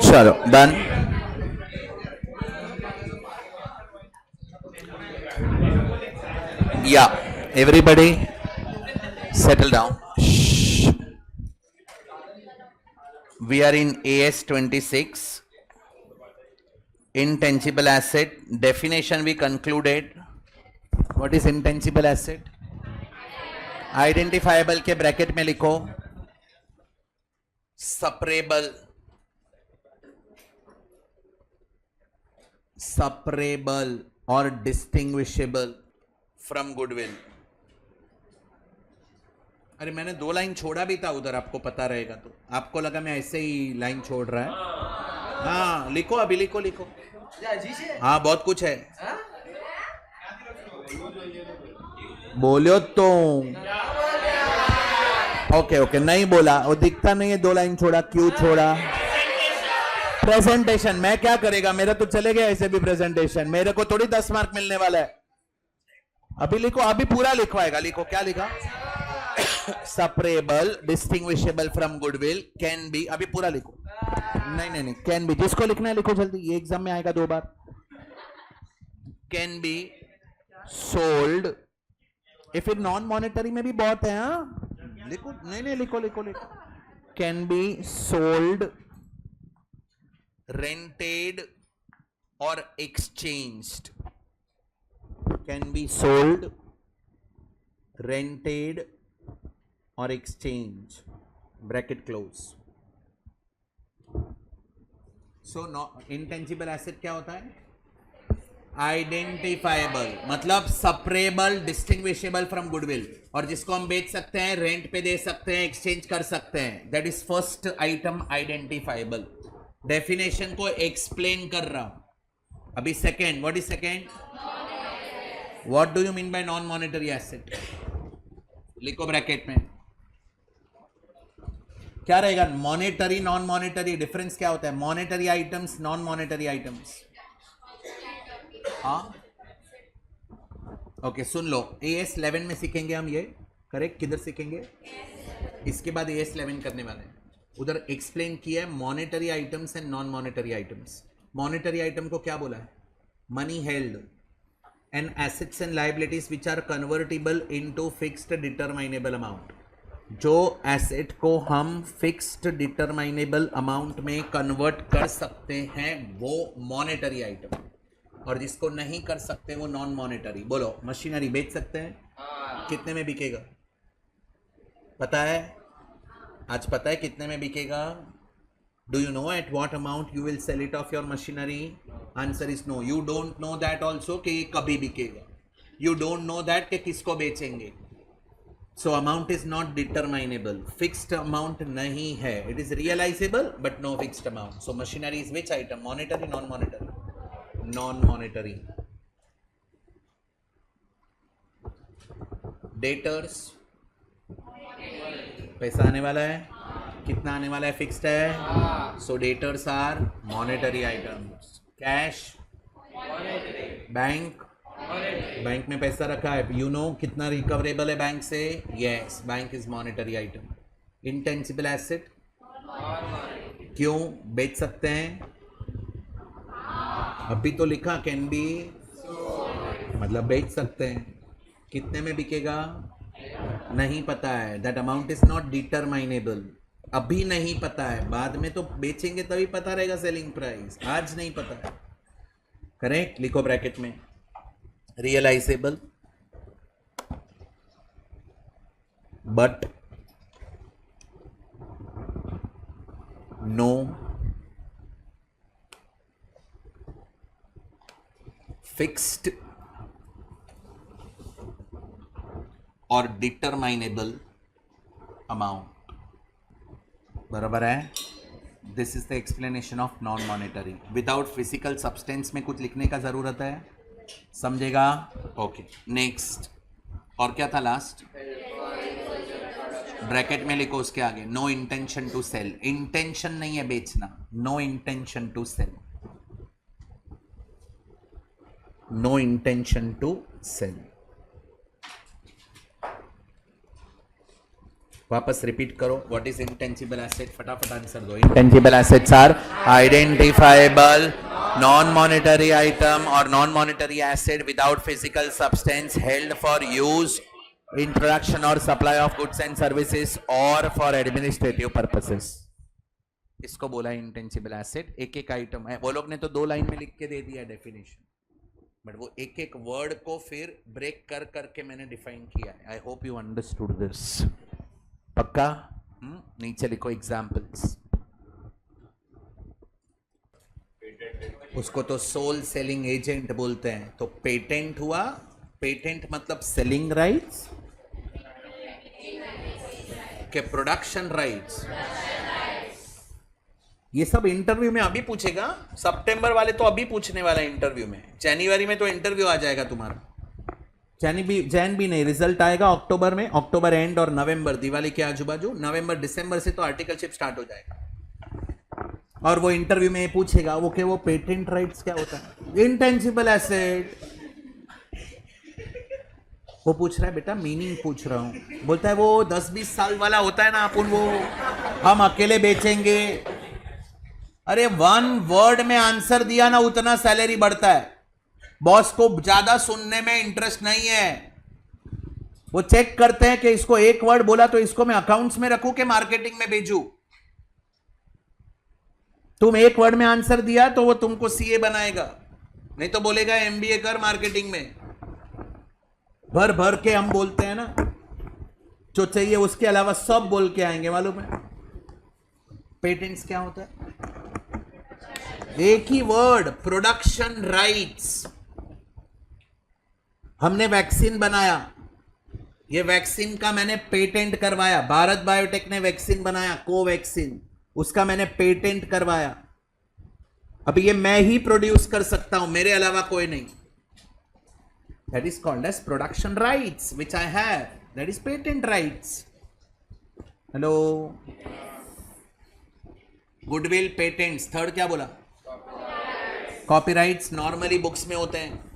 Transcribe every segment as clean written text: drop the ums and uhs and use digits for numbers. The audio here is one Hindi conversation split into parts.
चलो done. Yeah, everybody settle down. Shh. We are in AS 26. Intangible asset definition we concluded. What is intangible asset? Identifiable के ब्रैकेट में लिखो separable और distinguishable from goodwill. अरे मैंने 2 लाइन छोड़ा भी था उधर, आपको पता रहेगा तो. आपको लगा मैं ऐसे ही लाइन छोड़ रहा है. हाँ लिखो, अभी लिखो लिखो. हाँ बहुत कुछ है. बोलो तो. ओके नहीं बोला, वो दिखता नहीं है. 2 लाइन छोड़ा, क्यों छोड़ा? प्रेजेंटेशन मैं क्या करेगा, मेरा तो चले गया ऐसे भी प्रेजेंटेशन. मेरे को थोड़ी 10 मार्क मिलने वाला है. अभी लिखो, अभी पूरा लिखवाएगा. लिखो, क्या लिखा? Separable, distinguishable from goodwill, can be. अभी पूरा लिखो. नहीं कैन बी. जिसको लिखना है लिखो जल्दी, ये एग्जाम में आएगा 2 बार. Can be sold. ये फिर नॉन मॉनेटरी में भी बहुत है. हाँ लिखो. नहीं लिखो. कैन बी सोल्ड, रेंटेड और exchanged. Can be sold, rented और exchange. Bracket close. So intangible asset क्या होता है? आइडेंटिफाइबल, मतलब सेपरेबल, डिस्टिंग्विशेबल फ्रॉम गुडविल, और जिसको हम बेच सकते हैं, रेंट पे दे सकते हैं, एक्सचेंज कर सकते हैं. That is first item, identifiable. Definition को एक्सप्लेन कर रहा हूं. अभी second. What is second? What do you mean bye non monetary asset? लिखो ब्रैकेट में. क्या रहेगा? Monetary, non monetary. डिफरेंस क्या होता है? Monetary items, non monetary items. हाँ ओके सुन लो. AS 11 में सीखेंगे हम ये. करेक्ट. किधर सीखेंगे? इसके बाद AS 11 करने वाले हैं. उधर एक्सप्लेन किया है monetary items and non monetary items. Monetary item को क्या बोला है? Money held and assets and liabilities which are convertible into fixed determinable amount. जो एसेट को हम फिक्स्ड डिटरमाइनेबल अमाउंट में कन्वर्ट कर सकते हैं वो मॉनेटरी आइटम, और जिसको नहीं कर सकते वो नॉन मॉनेटरी. बोलो. मशीनरी बेच सकते हैं. कितने में बिकेगा? पता है? आज पता है कितने में बिकेगा? Do you know at what amount you will sell it of your machinery? Answer is no. You don't know that also कि ये कभी बिकेगा. यू डोंट नो दैट कि किसको बेचेंगे. So amount is not determinable. Fixed amount नहीं है. It is realisable but no fixed amount. So machinery is which item? Monetary, non monetary? Non monetary. Debtors, पैसा आने वाला है. कितना आने वाला है? फिक्स्ड है. So debtors are monetary items. Cash, bank में पैसा रखा है. यू नो कितना रिकवरेबल है बैंक से? Yes, bank is monetary item. Intangible asset क्यों? बेच सकते हैं. अभी तो लिखा कैन बी, मतलब बेच सकते हैं. कितने में बिकेगा? नहीं पता है. That amount is not determinable. अभी नहीं पता है, बाद में तो बेचेंगे तभी पता रहेगा सेलिंग प्राइस. आज नहीं पता है. करेक्ट. लिखो ब्रैकेट में. रियलाइजेबल बट नो फिक्स्ड और डिटरमाइनेबल अमाउंट. बराबर है. This is the explanation of non monetary. Without physical substance में कुछ लिखने का जरूरत है. समझेगा? ओके. नेक्स्ट. और क्या था लास्ट? ब्रैकेट में लिखो उसके आगे. No intention to sell. Intention नहीं है बेचना. No intention to sell. No intention to sell. वापस रिपीट करो, व्हाट इज इंटेंजिबल एसेट, फटाफट आंसर दो. Intangible assets are identifiable non monetary item और non monetary asset without physical substance held for use in production और supply of goods and services और फॉर एडमिनिस्ट्रेटिव पर्पसेस. इसको बोला इंटेंजिबल एसेट. एक एक आइटम है, वो लोग ने तो 2 लाइन में लिख के दे दिया डेफिनेशन, बट वो एक एक वर्ड को फिर ब्रेक कर करके मैंने डिफाइन किया है. आई होप यू अंडरस्टूड दिस. पक्का? नीचे लिखो एग्जाम्पल्स. उसको तो सोल सेलिंग एजेंट बोलते हैं. तो पेटेंट हुआ, पेटेंट मतलब सेलिंग राइट्स के प्रोडक्शन राइट्स. ये सब इंटरव्यू में अभी पूछेगा. सितंबर वाले तो अभी पूछने वाला है इंटरव्यू में. जनवरी में तो इंटरव्यू आ जाएगा तुम्हारा. जैन भी नहीं, रिजल्ट आएगा अक्टूबर में, अक्टूबर एंड और नवंबर, दिवाली के आजू बाजू. नवंबर दिसंबर से तो आर्टिकलशिप स्टार्ट हो जाएगा. और वो इंटरव्यू में पूछेगा वो कि वो पेटेंट राइट्स क्या होता है, इंटेंजिबल एसेट. वो पूछ रहा है बेटा मीनिंग पूछ रहा हूं. बोलता है वो 10-20 साल वाला होता है ना, अपन वो हम अकेले बेचेंगे. अरे 1 वर्ड में आंसर दिया ना, उतना सैलरी बढ़ता है. बॉस को ज्यादा सुनने में इंटरेस्ट नहीं है. वो चेक करते हैं कि इसको 1 वर्ड बोला तो इसको मैं अकाउंट्स में रखूं कि मार्केटिंग में भेजूं. तुम 1 वर्ड में आंसर दिया तो वो तुमको सीए बनाएगा, नहीं तो बोलेगा एमबीए कर मार्केटिंग में. भर भर के हम बोलते हैं ना, जो चाहिए उसके अलावा सब बोल के आएंगे. मालूम है पेटेंट्स क्या होता है? एक ही वर्ड, प्रोडक्शन राइट्स. हमने वैक्सीन बनाया, ये वैक्सीन का मैंने पेटेंट करवाया. भारत बायोटेक ने वैक्सीन बनाया कोवैक्सीन, उसका मैंने पेटेंट करवाया. अभी ये मैं ही प्रोड्यूस कर सकता हूं, मेरे अलावा कोई नहीं. That is called as production rights which I have. That is patent rights. Hello, goodwill, patents. Third क्या बोला? कॉपीराइट्स नॉर्मली बुक्स में होते हैं.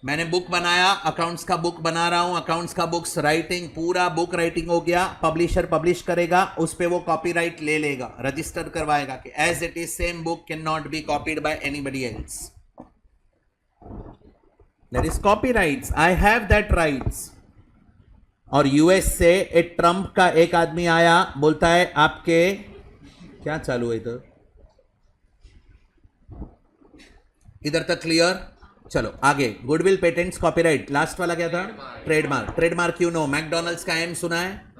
मैंने बुक बनाया, अकाउंट्स का बुक बना रहा हूं, अकाउंट्स का बुक्स राइटिंग, पूरा बुक राइटिंग हो गया. पब्लिशर पब्लिश करेगा, उस पे वो कॉपीराइट ले लेगा, रजिस्टर करवाएगा कि as it is same book can not be copied by anybody else. That is copyrights. I have that rights. और यूएस से एक ट्रंप का एक आदमी आया, बोलता है आपके क्या चालू है इधर तक क्लियर? चलो आगे. Goodwill, patents, copyright. लास्ट वाला क्या था? ट्रेडमार्क. ट्रेडमार्क क्यों नो? मैकडोनल्ड्स का एम सुना है?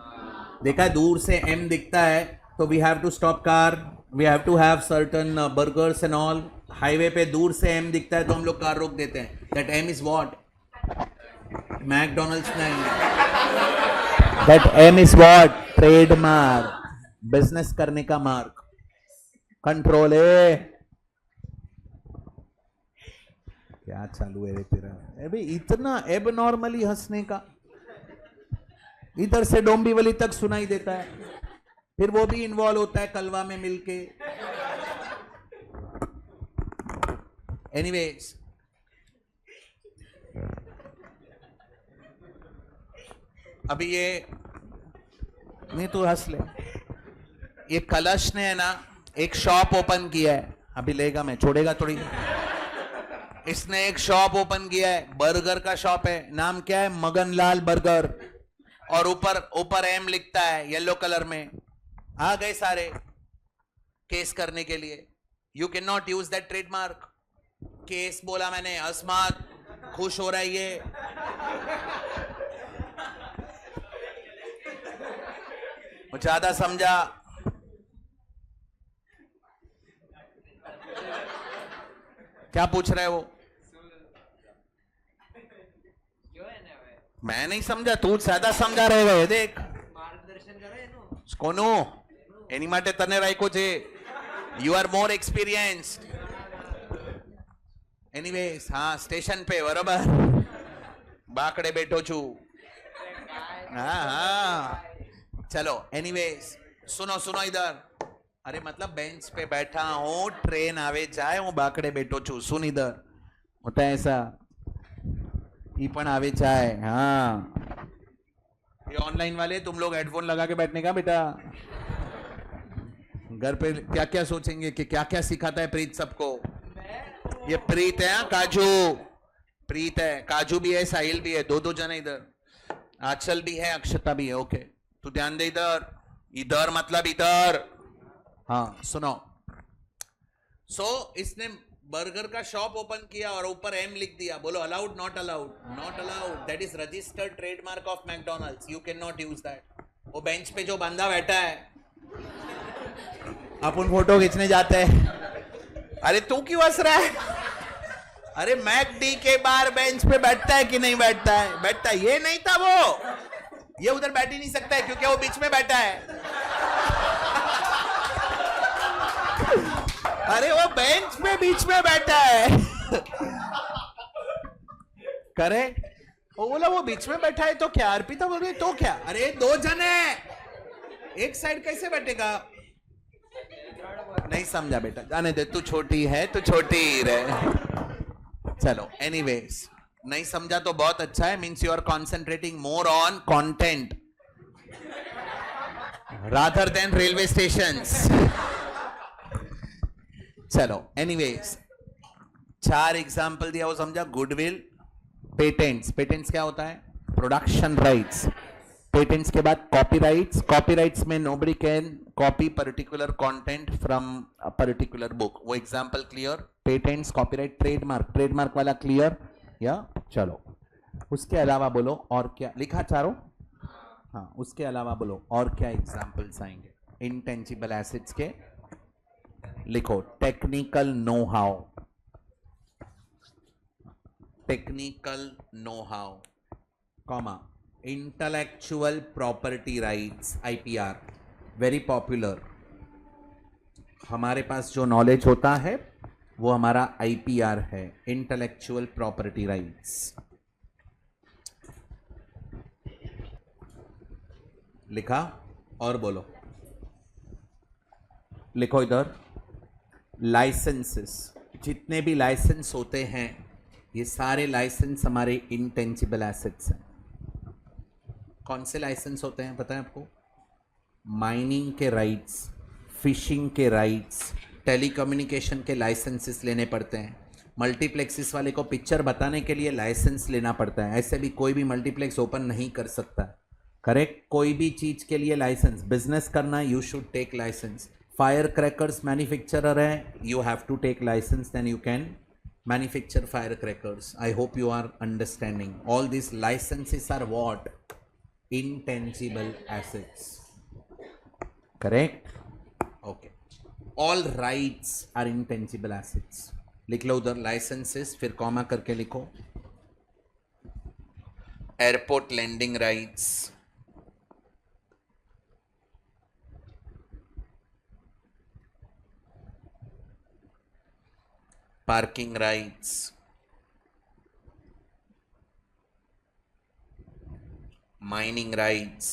देखा है दूर से एम दिखता है तो we have to stop car, we have to have certain burgers and all. Highway पे दूर से एम दिखता है तो हम लोग कार रोक देते हैं. That M is what? McDonald's नहीं. That M is what? Trademark. Business करने का मार्क. कंट्रोल है. क्या चालू है रे तेरा? अबे इतना एब नॉर्मली हंसने का, इधर से डोंबिवली तक सुनाई देता है, फिर वो भी इन्वॉल्व होता है कलवा में मिलके. एनीवेज, अभी ये नहीं तू हंस ले. ये कलश ने है ना एक शॉप ओपन किया है, अभी लेगा मैं, छोड़ेगा थोड़ी. इसने एक शॉप ओपन किया है, बर्गर का शॉप है. नाम क्या है? मगनलाल बर्गर. और ऊपर ऊपर एम लिखता है येलो कलर में. आ गए सारे केस करने के लिए. You can not use that trademark. Case बोला मैंने. अस्मात खुश हो रहा है ये. ज्यादा समझा. क्या पूछ रहा है वो? मैं नहीं समझा, तू ज्यादा समझा रहेगा. ये देख કોનું એની માટે તને રાખ્યો છે. You are more experienced. Anyways, हाँ स्टेशन पे बराबर बाकड़े बैठो छू. हाँ हाँ चलो. एनीवेज सुनो सुनो इधर. अरे मतलब बेंच पे बैठा हूँ, ट्रेन आवे जाए, हूँ बाकड़े बैठो छू. सुन इधर, होता है ऐसा. ई पण आवे जाए. हाँ ये ऑनलाइन वाले तुम लोग हेडफोन लगा के बैठने का बेटा, घर पे क्या क्या सोचेंगे कि क्या क्या सिखाता है प्रीत सबको। ये प्रीत है, काजू प्रीत है, काजू भी है, साहिल भी है, दो जने इधर, आंचल भी है, अक्षता भी है। ओके तू ध्यान दे इधर, इधर मतलब इधर। हाँ सुनो, इसने बर्गर का शॉप ओपन किया और ऊपर एम लिख दिया, बोलो allowed not allowed? Not allowed, that is registered trademark of McDonald's, you can not use that. वो बेंच पे जो बंदा बैठा है, अपन फोटो खींचने जाते हैं, अरे तू क्यों हंस रहा है? अरे मैकडी के बाहर बेंच पे बैठता है कि नहीं बैठता है? बैठता है। ये नहीं था वो, ये उधर बैठ ही नहीं सकता है क्योंकि वो बीच में बैठा है। अरे वो बेंच पे बीच में बैठा है। करेक्ट। वो बोला वो बीच में बैठा है तो क्या? अर्पिता बोल रही तो क्या? अरे दो जन है, एक साइड कैसे बैठेगा? नहीं समझा बेटा, जाने दे, तू छोटी है तो छोटी ही रहे। चलो एनीवेज, नहीं समझा तो बहुत अच्छा है, means you are concentrating more on content rather than railway stations. चलो एनीवेज, 4 एग्जाम्पल दिया, वो समझा। गुडविल, पेटेंट्स, पेटेंट्स क्या होता है? Production rights. पेटेंट्स के बाद कॉपीराइट्स, कॉपीराइट्स में nobody can copy particular content from a particular book, वो example clear. Patents, copyright, trademark, trademark वाला क्लियर या? चलो उसके अलावा बोलो और क्या लिखा चारों? हाँ, उसके अलावा बोलो और क्या एग्जाम्पल्स आएंगे इंटेंजिबल एसेट्स के? लिखो technical know how, technical know how, comma intellectual property rights, IPR, very popular. हमारे पास जो नॉलेज होता है वो हमारा आईपीआर है, इंटेलेक्चुअल प्रॉपर्टी राइट्स। लिखा? और बोलो, लिखो इधर लाइसेंसेस, जितने भी लाइसेंस होते हैं ये सारे लाइसेंस हमारे इंटेंजिबल एसेट्स हैं। कौन से लाइसेंस होते हैं पता है आपको? माइनिंग के राइट्स, फिशिंग के राइट्स, टेलीकम्युनिकेशन के लाइसेंसेस लेने पड़ते हैं। मल्टीप्लेक्सिस वाले को पिक्चर बताने के लिए लाइसेंस लेना पड़ता है, ऐसे भी कोई भी मल्टीप्लेक्स ओपन नहीं कर सकता। करेक्ट? कोई भी चीज़ के लिए लाइसेंस, बिजनेस करना you should take licence. Fire crackers manufacturer है, you have to take licence, then you can manufacture firecrackers. I hope you are understanding. All these licenses are what? Intangible assets. Correct? Okay. All rights are intangible assets. लिख लो उधर licenses, फिर कॉमा करके लिखो airport landing rights, parking rights, mining rights,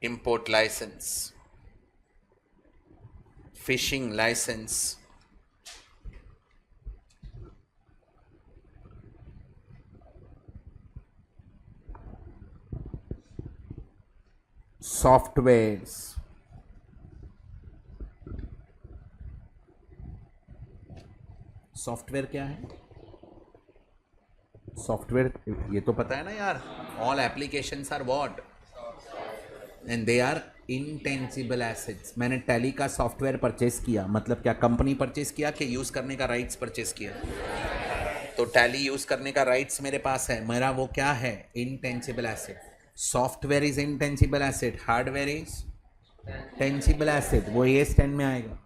import license, fishing license, softwares, software क्या है? सॉफ्टवेयर ये तो पता है ना यार, all applications are what? And they are intangible assets. मैंने टैली का सॉफ्टवेयर परचेस किया, मतलब क्या? कंपनी परचेस किया कि यूज करने का राइट्स परचेस किया? तो टैली यूज करने का राइट्स मेरे पास है, मेरा वो क्या है? Intangible asset. Software is intangible asset, hardware is tangible asset, वो ये स्टैंड में आएगा।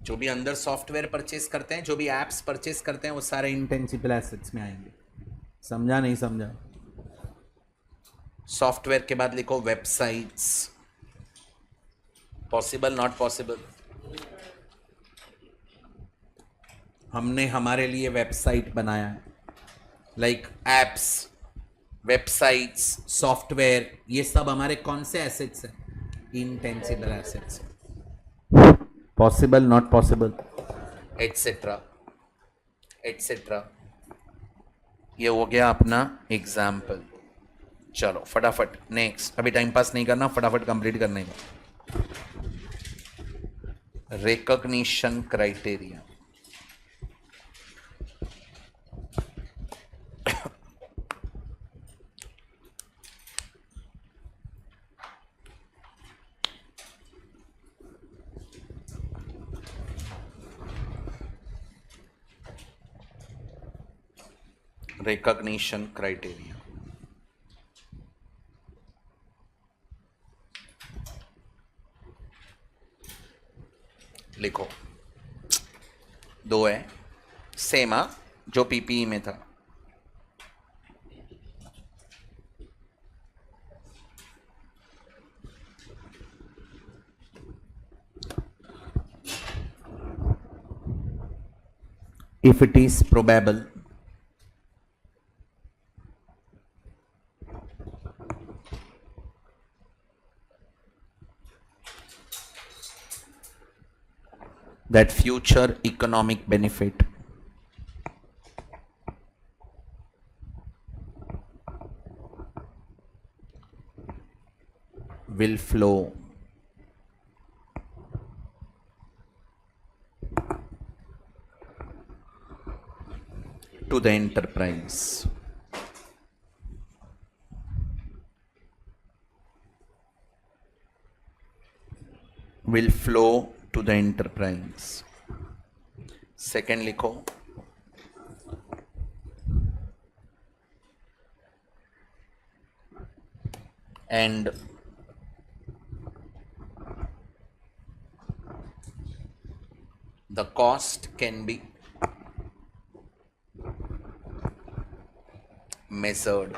जो भी अंदर सॉफ्टवेयर परचेस करते हैं, जो भी एप्स परचेस करते हैं, वो सारे इंटेंजिबल एसेट्स में आएंगे। समझा नहीं समझा? सॉफ्टवेयर के बाद लिखो वेबसाइट्स, पॉसिबल नॉट पॉसिबल? हमने हमारे लिए वेबसाइट बनाया है, लाइक एप्स, वेबसाइट्स, सॉफ्टवेयर, ये सब हमारे कौन से एसेट्स हैं? Intangible assets. Possible, not possible, etcetera etcetera. ये हो गया अपना एग्जाम्पल। चलो फटाफट नेक्स्ट, अभी टाइम पास नहीं करना, फटाफट कंप्लीट करने का। Recognition criteria. recognition criteria। लिखो, दो है सेम, जो पीपीई में था। if it is probable that future economic benefit will flow to the enterprise, will flow to the enterprise। Second लिखो, and the cost can be measured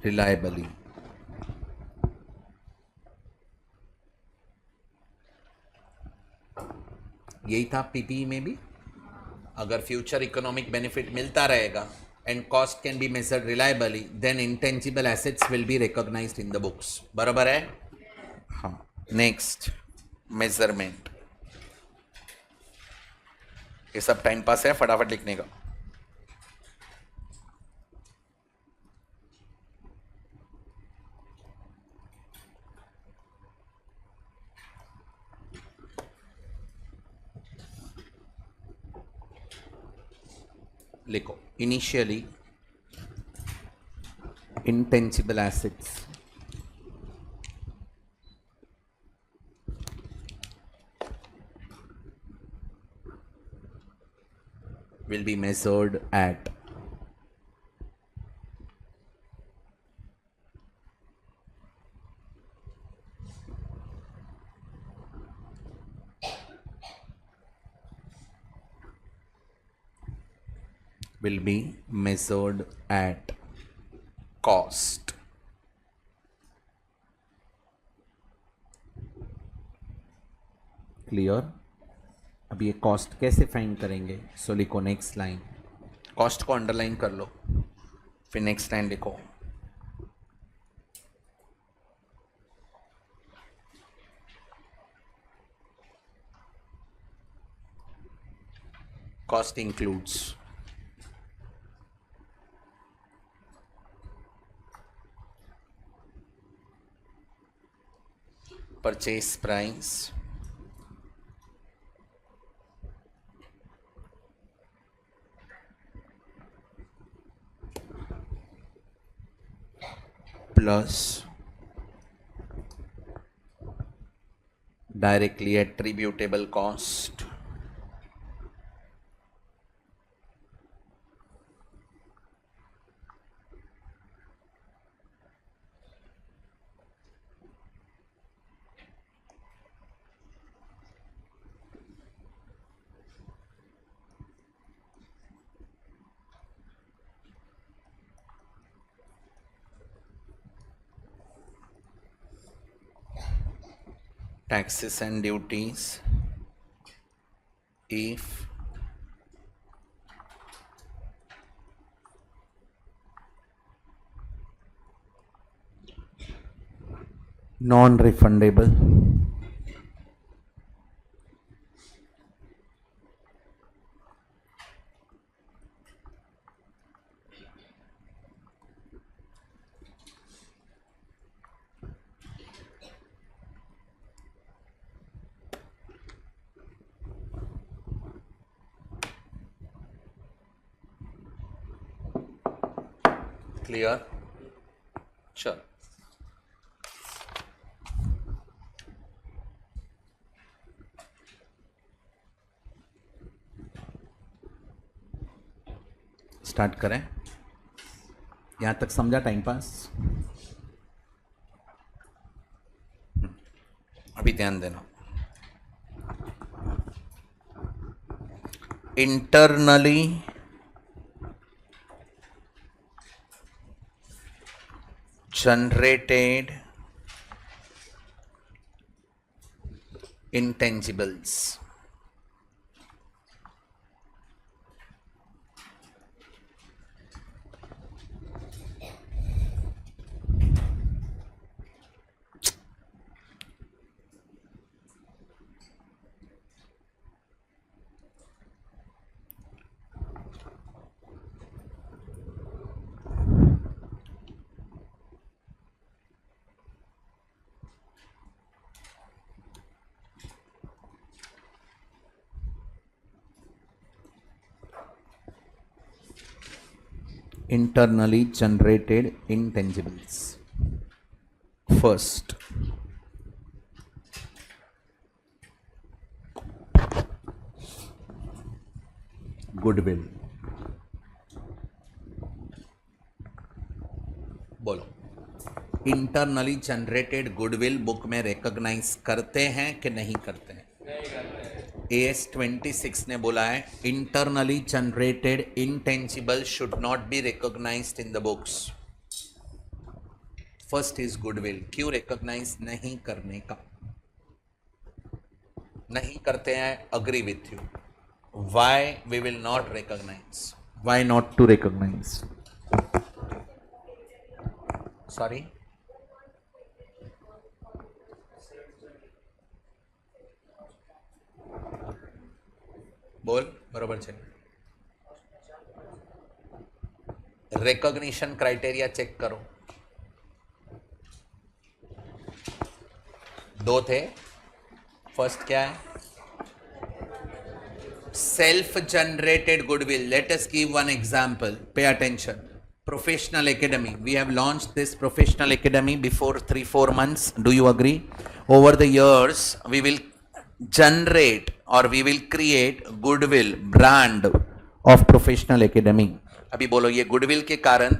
reliably। यही था पीपीई में भी। अगर फ्यूचर इकोनॉमिक बेनिफिट मिलता रहेगा and cost can be measured reliably, then intangible assets will be recognised in the books. बराबर है? हाँ। Next, measurement. ये सब टाइम पास है, फटाफट लिखने का। लिखो, initially intangible assets will be measured at cost। Clear? अब ये कॉस्ट कैसे फाइंड करेंगे? सो लिखो नेक्स्ट लाइन, कॉस्ट को अंडरलाइन कर लो, फिर नेक्स्ट लाइन लिखो। Cost includes purchase price, plus directly attributable cost taxes and duties if non refundable, clear? चल, स्टार्ट करें। यहां तक समझा टाइम पास? अभी ध्यान देना। Internally generated intangibles. internally generated intangibles. First, goodwill. बोलो। इंटरनली जनरेटेड गुडविल बुक में रिकॉग्नाइज करते हैं कि नहीं करते हैं? AS26 ने बोला है internally generated intangible should not be recognised in the books. First is goodwill. क्यों रिकॉग्नाइज नहीं करने का? नहीं करते हैं, agree with you. Why we will not recognise? Why not to recognize? Sorry, बोल बरोबर છે। रिकॉग्निशन क्राइटेरिया चेक करो, दो थे। फर्स्ट क्या है? Self generated goodwill. Let us give one example, pay attention. Professional Academy, we have launched this Professional Academy before 3-4 months. Do you agree? Over the years we will generate or we will create goodwill brand of Professional Academy. अभी बोलो, ये goodwill के कारण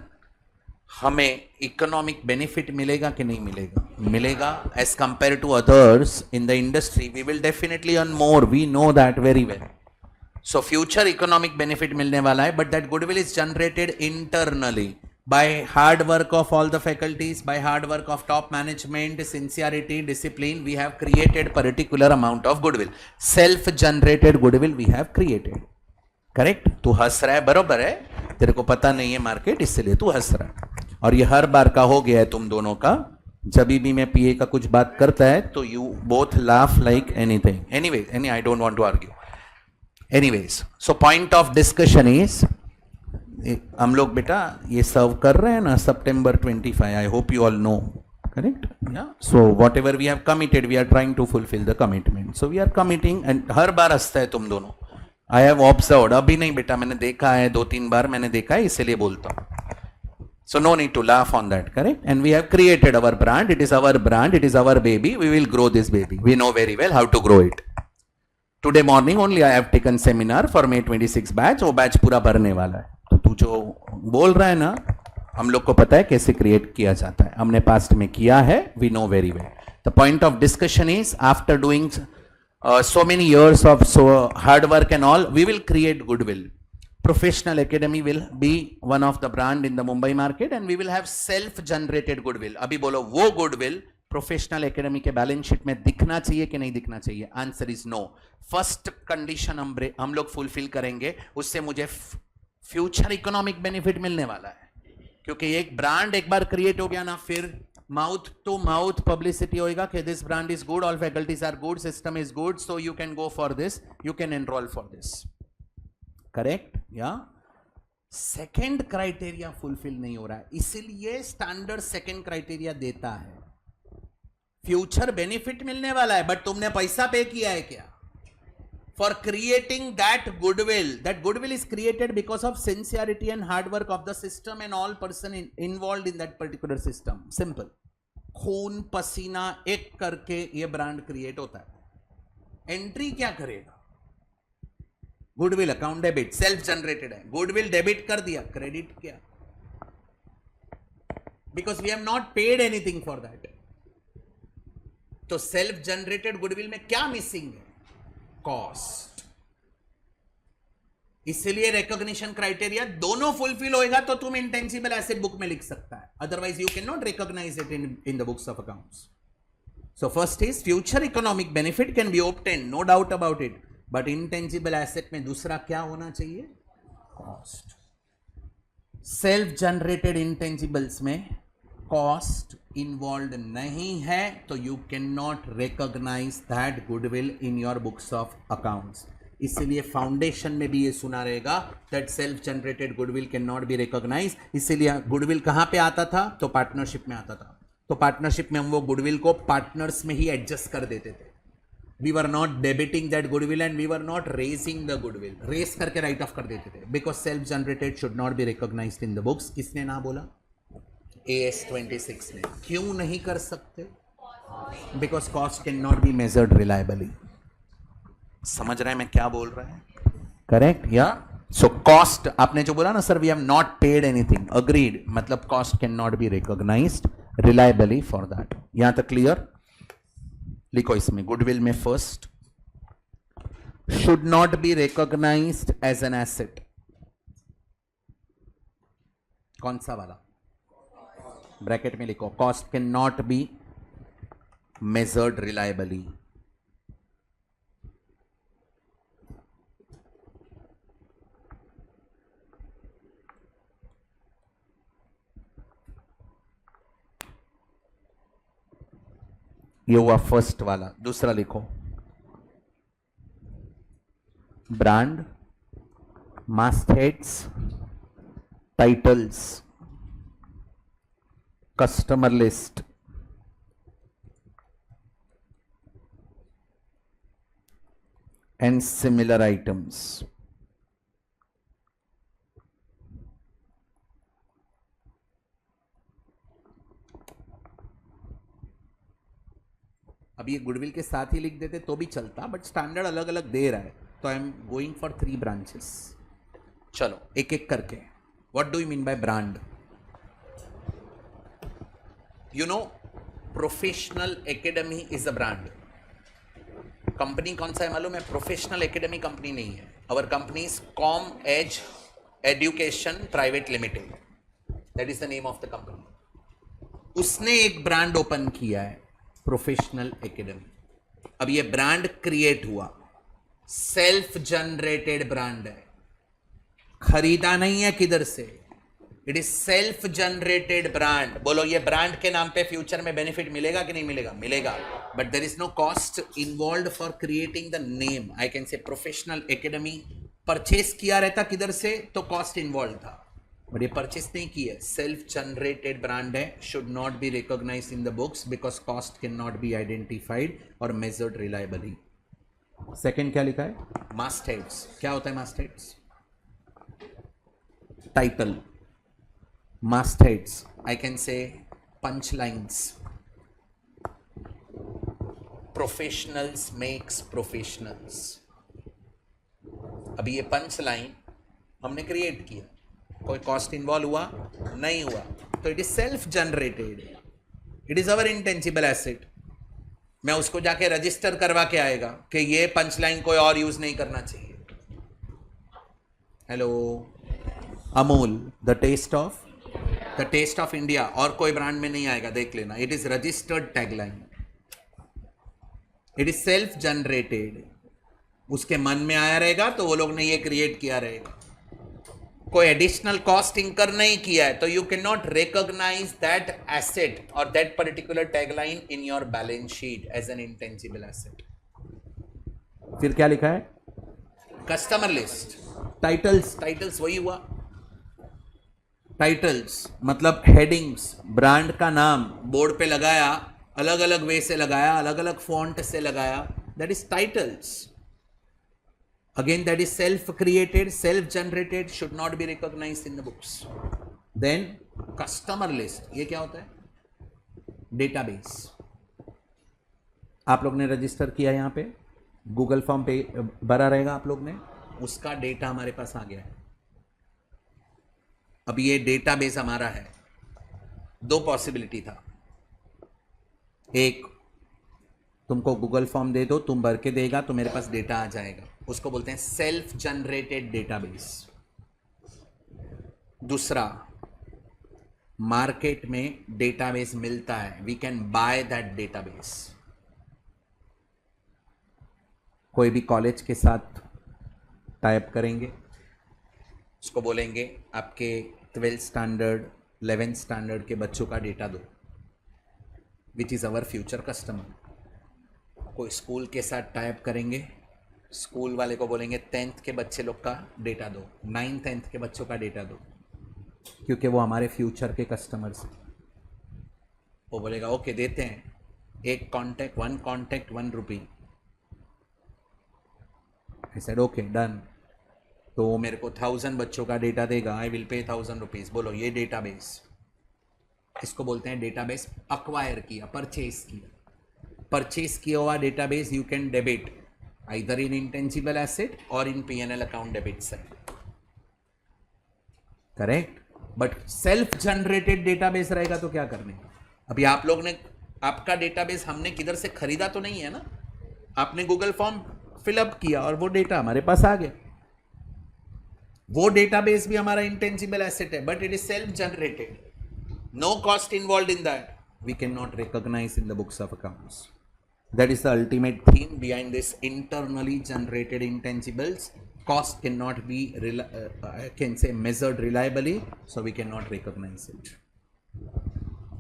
हमें इकोनॉमिक बेनिफिट मिलेगा कि नहीं मिलेगा? मिलेगा। As compare to others in the industry we will definitely earn more, we know that very well. So future economic benefit मिलने वाला है, but that goodwill is generated internally by hard work of all the faculties, by hard work of top management, sincerity, discipline. We have created particular amount of goodwill, self generated goodwill we have created. Correct? तू हंस रहा है, बरोबर है, तेरे को पता नहीं है मार्केट, इसलिए तू हंस रहा है। और ये हर बार का हो गया है तुम दोनों का। जब भी मैं पीए का कुछ बात करता है तो you both laugh like anything. Anyway, I don't want to argue. Anyways, so point of discussion is, हम लोग बेटा ये सर्व कर रहे हैं ना September 25, I hope you all know, correct? So whatever we have committed we are trying to fulfil the commitment, so we are committing. And हर बार हंसता है तुम दोनों, आई हैव ऑब्जर्व्ड। अभी नहीं बेटा, मैंने देखा है, 2-3 बार मैंने देखा है, इसलिए बोलता हूँ। So no need to laugh on that, correct? And we have created our brand. It is our brand. It is our baby. We will grow this baby. We know very well how to grow it. Today morning only I have taken seminar for May 26 batch. वो बैच पूरा भरने वाला है। तो तू जो बोल रहा है ना, हम लोग को पता है कैसे क्रिएट किया जाता है, हमने पास्ट में किया है, we know very well. The point of discussion is, after doing so many years of so hard work and all, we will create goodwill. Professional Academy will be one of the brand in the Mumbai market and we will have self generated goodwill. अभी बोलो, वो goodwill Professional Academy के बैलेंस शीट में दिखना चाहिए कि नहीं दिखना चाहिए? Answer is no. First condition हम लोग फुलफिल करेंगे, उससे मुझे फ्यूचर इकोनॉमिक बेनिफिट मिलने वाला है, क्योंकि एक ब्रांड एक बार क्रिएट हो गया ना, फिर माउथ टू माउथ पब्लिसिटी होएगा कि this brand is good, all faculties are good, system is good, so you can go for this, you can enrol for this. Correct? या सेकेंड क्राइटेरिया फुलफिल नहीं हो रहा है, इसीलिए स्टैंडर्ड सेकेंड क्राइटेरिया देता है. फ्यूचर बेनिफिट मिलने वाला है, बट तुमने पैसा पे किया है क्या for creating that goodwill? That goodwill is created because of sincerity and hard work of the system and all person involve in that particular system. Simple. खून पसीना एक करके ये ब्रांड क्रिएट होता है. एंट्री क्या करेगा? Goodwill account debit, self generated है. गुडविल डेबिट कर दिया, क्रेडिट किया, because we have not paid anything for that. तो सेल्फ जनरेटेड गुडविल में क्या मिसिंग है? कॉस्ट. इसलिए रिकॉग्निशन क्राइटेरिया दोनों फुलफिल होएगा तो तुम इंटेंजिबल एसेट बुक में लिख सकता है, otherwise you can not recognise it in the books of accounts. So first is future economic benefit can be obtain, no doubt about it, but intangible asset में दूसरा क्या होना चाहिए? कॉस्ट. सेल्फ जनरेटेड इंटेंजिबल्स में कॉस्ट इन्वॉल्व नहीं है तो you can not recognise that goodwill in your books of accounts. इसीलिए फाउंडेशन में भी ये सुना रहेगा that self generated goodwill can not B recognise. इसीलिए गुडविल कहां पे आता था? तो पार्टनरशिप में आता था. तो पार्टनरशिप में हम वो गुडविल को पार्टनर्स में ही एडजस्ट कर देते थे. We were not debiting that goodwill and we were not raising the goodwill. Raise करके राइट ऑफ कर देते थे because self generated should not be recognised in the books. किसने ना बोला? AS 26 ने. क्यों नहीं कर सकते? Because cost can not be measured reliably. समझ रहे हैं मैं क्या बोल रहा है? करेक्ट? या सो कॉस्ट आपने जो बोला ना sir we have not paid anything, agreed, मतलब cost can not be recognised reliably for that. यहां तक क्लियर? लिखो इसमें गुडविल में first should not be recognised as an asset. कौन सा वाला? ब्रैकेट में लिखो cost can not be measured reliably. ये हुआ फर्स्ट वाला. दूसरा लिखो brand, mastheads, titles, customer list, and similar items. अब ये गुडविल के साथ ही लिख देते तो भी चलता, बट स्टैंडर्ड अलग अलग दे रहा है तो I am going for 3 branches. चलो एक एक करके. What do you mean bye brand? You know professional academy is a brand. Company कौन सा है मालूम है? प्रोफेशनल एकेडमी कंपनी नहीं है. Our company is Com As Education Private Limited. That is the name of the company. उसने एक ब्रांड ओपन किया है प्रोफेशनल एकेडमी. अब ये ब्रांड क्रिएट हुआ, सेल्फ जनरेटेड ब्रांड है, खरीदा नहीं है किधर से. It is self generated brand. बोलो ये ब्रांड के नाम पे फ्यूचर में बेनिफिट मिलेगा कि नहीं मिलेगा? मिलेगा, but there is no cost involve for creating the name. I can say Professional Academy purchase किया रहता किधर से तो कॉस्ट इन्वॉल्व था, बट ये परचेस नहीं की है. सेल्फ जनरेटेड ब्रांड है, should not be recognised in the books because cost can not be identified और मेजर्ड रिलायबली. सेकेंड क्या लिखा है? मास्टहेड्स. क्या होता है mastheads? Title. Mastheads, I can say punchlines. Professionals makes professionals. अभी ये पंच लाइन हमने क्रिएट किया, कोई कॉस्ट इन्वॉल्व हुआ नहीं हुआ, तो it is self generated. It is our intangible asset. मैं उसको जाके रजिस्टर करवा के आएगा कि ये पंच लाइन कोई और यूज नहीं करना चाहिए. Hello Amul, the taste of India, और कोई ब्रांड में नहीं आएगा, देख लेना. It is registered tagline. It is self generated. उसके मन में आया रहेगा तो वो लोग ने ये क्रिएट किया रहेगा. कोई एडिशनल कॉस्ट इंकर नहीं किया है तो you can not recognise that asset और that particular tagline in your balance sheet as an intangible asset. फिर क्या लिखा है? कस्टमर लिस्ट, टाइटल्स, टाइटल्स वही हुआ। टाइटल्स मतलब हेडिंग्स, ब्रांड का नाम बोर्ड पे लगाया, अलग अलग वे से लगाया, अलग अलग फॉन्ट से लगाया, that is titles. Again, that is self-created, self-generated, should not be recognized in the books. Then, customer list. ये क्या होता है? Database. आप लोग ने रजिस्टर किया यहाँ पे, गूगल फॉर्म पे भरा रहेगा आप लोग ने, उसका डेटा हमारे पास आ गया है। अब ये डेटाबेस हमारा है। दो पॉसिबिलिटी था, एक तुमको गूगल फॉर्म दे दो, तुम भर के देगा तो मेरे पास डेटा आ जाएगा, उसको बोलते हैं सेल्फ जनरेटेड डेटाबेस। दूसरा, मार्केट में डेटाबेस मिलता है, we can buy that database. कोई भी कॉलेज के साथ टाइप करेंगे, उसको बोलेंगे आपके 12th स्टैंडर्ड 11th स्टैंडर्ड के बच्चों का डेटा दो, which is our future customer. कोई स्कूल के साथ टाइप करेंगे, स्कूल वाले को बोलेंगे 10th के बच्चे लोग का डेटा दो, 9th 10th के बच्चों का डेटा दो, क्योंकि वो हमारे फ्यूचर के कस्टमर्स हैं। वो बोलेगा ओके देते हैं, एक contact 1 rupee. I said okay done. तो वो मेरे को 1000 बच्चों का डेटा देगा, आई विल पे 1000 रुपीज। बोलो ये डेटाबेस, इसको बोलते हैं डेटाबेस अक्वायर किया, परचेज किया। परचेज किया हुआ database you can debit either in intangible asset or in P&L account debit side, correct? But self generated database रहेगा तो क्या करने? अभी आप लोग ने, आपका डेटाबेस हमने किधर से खरीदा तो नहीं है ना, आपने गूगल फॉर्म फिलअप किया और वो डेटा हमारे पास आ गया। वो डेटाबेस भी हमारा इंटेंजिबल एसेट है, but it is self generated, no cost involve in that, we can not recognise in the books of accounts. That is the ultimate theme behind this internally generated intangibles. Cost cannot be, I can say, measured reliably, so we cannot recognize it.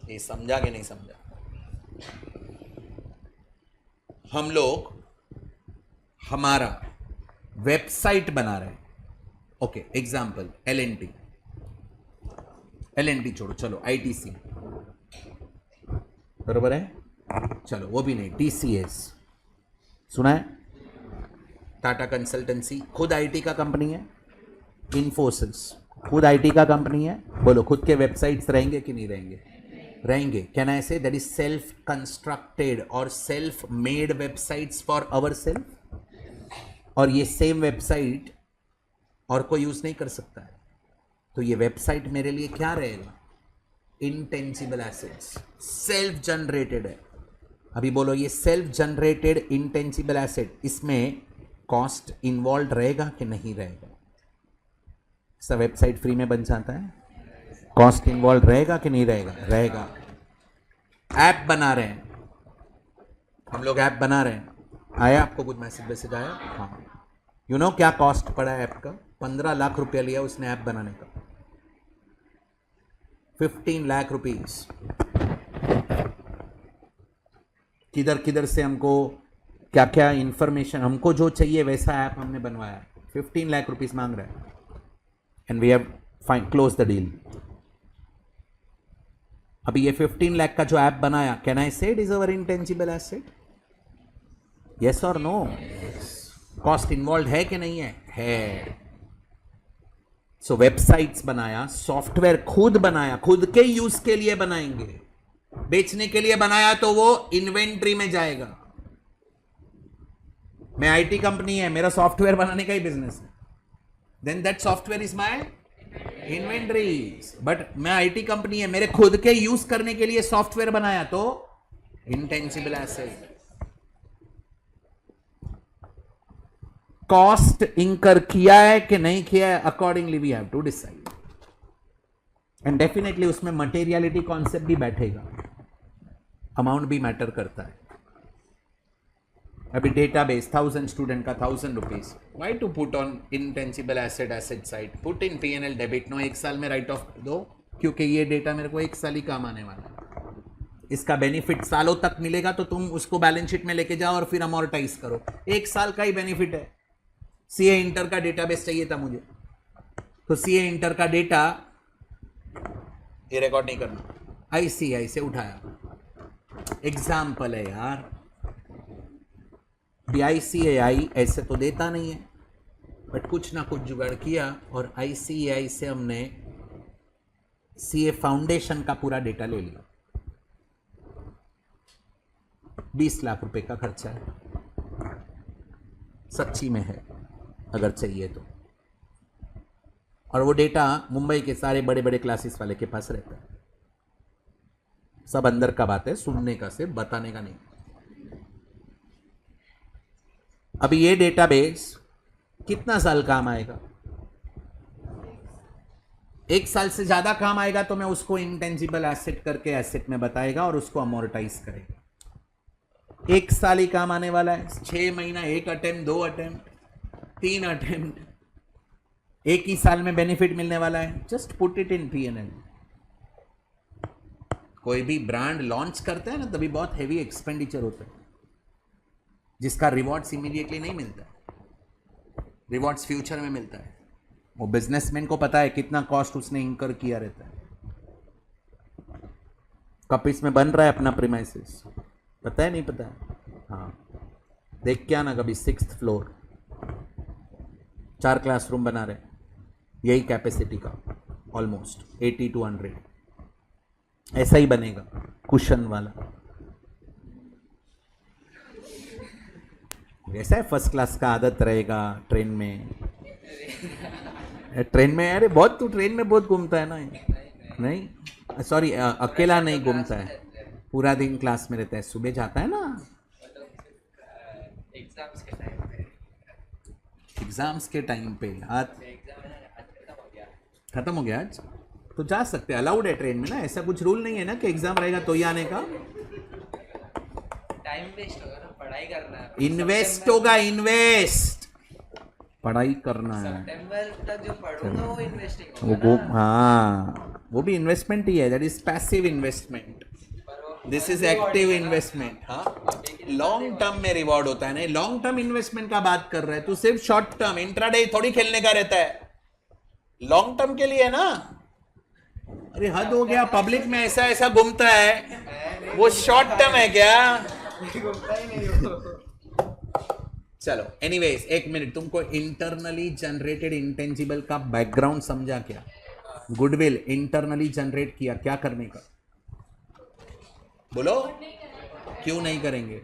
ये समझा कि नहीं समझा? हम लोग हमारा वेबसाइट बना रहे हैं, ओके, एग्जाम्पल LNT छोड़ो, चलो ITC, बरोबर है? चलो वो भी नहीं, TCS सुना है? टाटा कंसल्टेंसी खुद आईटी का कंपनी है, इन्फोसिस खुद आईटी का कंपनी है। बोलो खुद के वेबसाइट्स रहेंगे कि नहीं रहेंगे? रहेंगे। Can I say that is self constructed और self made websites for our self, और ये सेम वेबसाइट और कोई यूज नहीं कर सकता है। तो ये वेबसाइट मेरे लिए क्या रहेगा? इंटेंजिबल एसेट्स, सेल्फ जनरेटेड है। अभी बोलो ये सेल्फ जनरेटेड इंटेंजिबल एसेट, इसमें कॉस्ट इन्वॉल्व रहेगा कि नहीं रहेगा? सब वेबसाइट फ्री में बन जाता है, कॉस्ट इन्वॉल्व रहेगा कि नहीं रहेगा? रहेगा। ऐप बना रहे हैं हम लोग, ऐप बना रहे हैं, आया आपको कुछ मैसेज आया? हाँ। यू नो क्या कॉस्ट पड़ा है ऐप का? 15 लाख रुपया लिया उसने ऐप बनाने का, 15 लाख रुपीज। किधर किधर से हमको क्या क्या इंफॉर्मेशन, हमको जो चाहिए वैसा ऐप हमने बनवाया, 15 लाख रुपीज मांग रहा है, and we have close the deal. अभी ये 15 लाख का जो ऐप बनाया, कैन आई से it is our intangible asset? Yes और नो? कॉस्ट इन्वॉल्व है कि नहीं है? है। सो वेबसाइट्स बनाया, सॉफ्टवेयर खुद बनाया, खुद के यूज के लिए बनाएंगे, बेचने के लिए बनाया तो वो इन्वेंट्री में जाएगा। मैं आईटी कंपनी है, मेरा सॉफ्टवेयर बनाने का ही बिजनेस है, then that software is my inventories. But मैं आईटी कंपनी है, मेरे खुद के यूज करने के लिए सॉफ्टवेयर बनाया तो इंटेंजिबल एसेट। कॉस्ट इंकर किया है कि नहीं किया है, accordingly we have to decide, and definitely उसमें मटेरियलिटी कॉन्सेप्ट भी बैठेगा, अमाउंट भी मैटर करता है। अभी डेटाबेस 1000 स्टूडेंट का 1000 rupees, why to put on intangible asset side, put in P&L debit, no 1 साल में राइट ऑफ कर दो, क्योंकि ये डेटा मेरे को 1 साल ही काम आने वाला है, इसका बेनिफिट सालों तक मिलेगा, तो तुम उसको बैलेंस शीट में लेके जाओ और फिर अमोर्टाइज करो, 1 साल का ही बेनिफिट है। सीए इंटर का डेटाबेस चाहिए था मुझे, तो सीए इंटर का डेटा ये रिकॉर्ड नहीं करना, ICAI से उठाया, एग्जाम्पल है यार, ICAI ऐसे तो देता नहीं है, बट कुछ ना कुछ जुगाड़ किया और ICAI से हमने सीए फाउंडेशन का पूरा डेटा ले लिया, 20 लाख रुपए का खर्चा है, सच्ची में है अगर चाहिए तो, और वो डेटा मुंबई के सारे बड़े बड़े क्लासेस वाले के पास रहता है, सब अंदर का बात है, सुनने का से बताने का नहीं। अभी ये डेटाबेस कितना साल काम आएगा? 1 साल से ज्यादा काम आएगा तो मैं उसको इंटेंजिबल एसेट करके एसेट में बताएगा और उसको अमोर्टाइज करेगा। 1 साल ही काम आने वाला है, 6 महीना, 1 अटेम्प्ट, 2 अटेम्प्ट, 3 अटेम्प्ट, 1 ही साल में बेनिफिट मिलने वाला है। Just put it in P&L। कोई भी ब्रांड लॉन्च करता है ना, तभी बहुत हेवी एक्सपेंडिचर होता है, जिसका रिवॉर्ड्स इमीडिएटली नहीं मिलता है, रिवॉर्ड्स फ्यूचर में मिलता है। वो बिजनेसमैन को पता है कितना कॉस्ट उसने इंकर किया रहता है, कब इसमें बन रहा है अपना प्रीमाइसेस, पता है नहीं पता है? हाँ, देख क्या ना कभी 6th फ्लोर 4 क्लासरूम बना रहे, यही कैपेसिटी का, ऑलमोस्ट 80 to 100, ऐसा ही बनेगा कुशन वाला। ऐसा है फर्स्ट क्लास का आदत रहेगा ट्रेन में, ट्रेन में, अरे बहुत तू ट्रेन में बहुत घूमता है ना, नहीं सॉरी अकेला नहीं घूमता है, पूरा दिन क्लास में रहता है, सुबह जाता है ना एग्जाम्स के टाइम पे। आज खत्म हो गया आज, तो जा सकते हैं, अलाउड है ट्रेन में ना, ऐसा कुछ रूल नहीं है ना कि एग्जाम रहेगा तो ही आने का। टाइम वेस्ट होगा ना, पढ़ाई करना है, इन्वेस्ट होगा, इन्वेस्ट, पढ़ाई करना है, सितंबर तक जो पढ़ूंगा वो इन्वेस्टिंग वो होगा ना। हाँ, वो भी इन्वेस्टमेंट ही है, that is passive investment, this is active investment. हाँ, लॉन्ग टर्म में रिवॉर्ड होता है, नहीं लॉन्ग टर्म इन्वेस्टमेंट का बात कर रहे हैं तू, सिर्फ शॉर्ट टर्म इंट्राडे थोड़ी खेलने का रहता है, लॉन्ग टर्म के लिए है ना। अरे हद हो गया, पब्लिक में ऐसा ऐसा घूमता है, वो शॉर्ट टर्म है क्या? चलो एनीवेज, 1 मिनट, तुमको इंटरनली जनरेटेड इंटेंजिबल का बैकग्राउंड समझा क्या? गुडविल इंटरनली जनरेट किया, क्या करने का बोलो? क्यों नहीं करेंगे?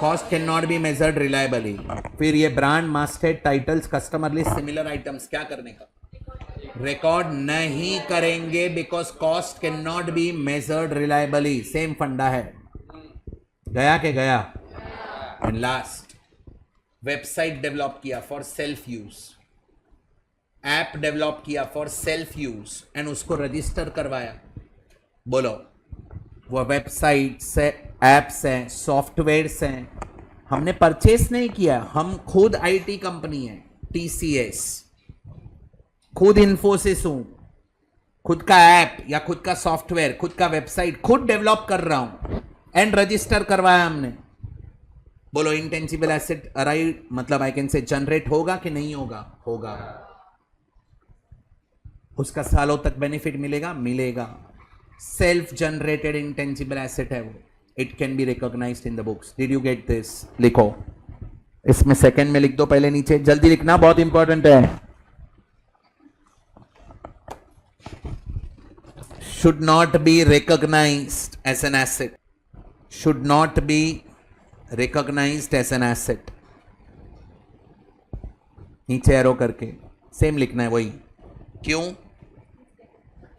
Cost can not be measured reliably. फिर ये brand mastered titles customer list similar items, क्या करने का? रिकॉर्ड नहीं करेंगे, because cost can not be measured reliably. Same फंडा है, गया के गया। एंड लास्ट, वेबसाइट डेवलप किया for self use, app develop किया फॉर सेल्फ यूज एंड उसको रजिस्टर करवाया। बोलो, वो वेबसाइट्स है, ऐप्स हैं, सॉफ्टवेयर्स हैं, हमने परचेस नहीं किया, हम खुद आईटी कंपनी है, TCS, खुद इन्फोसिस हूं, खुद का ऐप या खुद का सॉफ्टवेयर, खुद का वेबसाइट खुद डेवलप कर रहा हूं एंड रजिस्टर करवाया हमने। बोलो, इंटेंजिबल एसेट अराइव, मतलब आई कैन से जनरेट होगा कि नहीं होगा? होगा। उसका सालों तक बेनिफिट मिलेगा? मिलेगा। सेल्फ जनरेटेड इंटेंजिबल एसेट है वो, it can be recognised in the books. Did you get this? लिखो, इसमें सेकंड में लिख दो, पहले नीचे, जल्दी लिखना, बहुत इंपॉर्टेंट है। should not be recognized as an asset, should not be recognized as an asset, नीचे एरो करके सेम लिखना है वही। क्यों?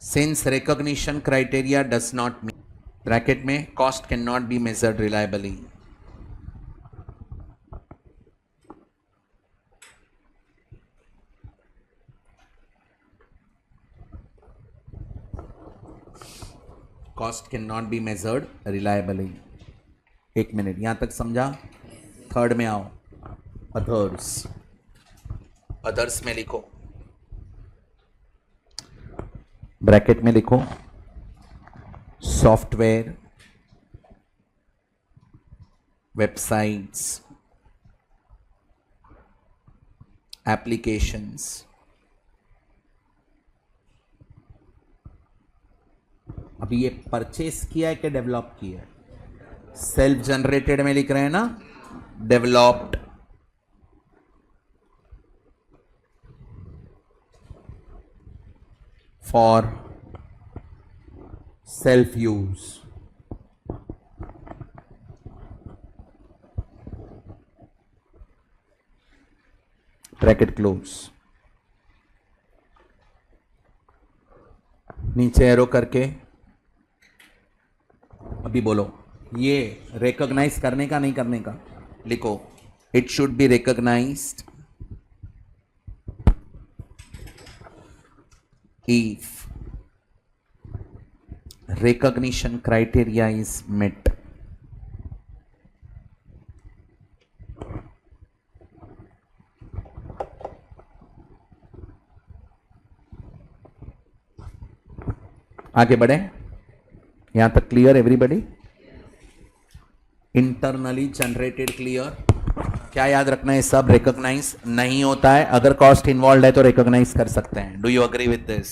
since recognition criteria does not meet, bracket में, cost cannot be measured reliably। Cost can not be measured reliably. 1 minute, यहां तक समझा? थर्ड में आओ, अदर्स। अदर्स में लिखो, ब्रैकेट में लिखो सॉफ्टवेयर, वेबसाइट्स, एप्लीकेशंस, अभी ये परचेस किया है कि डेवलप किया है? सेल्फ जनरेटेड में लिख रहे हैं ना, developed. For self use, bracket close. नीचे एरो करके अभी बोलो, ये रिकॉग्नाइज करने का नहीं करने का लिखो, it should be recognised if recognition criteria is met. आगे बढ़े, यहां तक clear everybody? Internally generated clear? क्या याद रखना है, सब रिकॉग्नाइज नहीं होता है, अगर कॉस्ट इन्वॉल्व है तो रिकॉग्नाइज कर सकते हैं। Do you agree with this?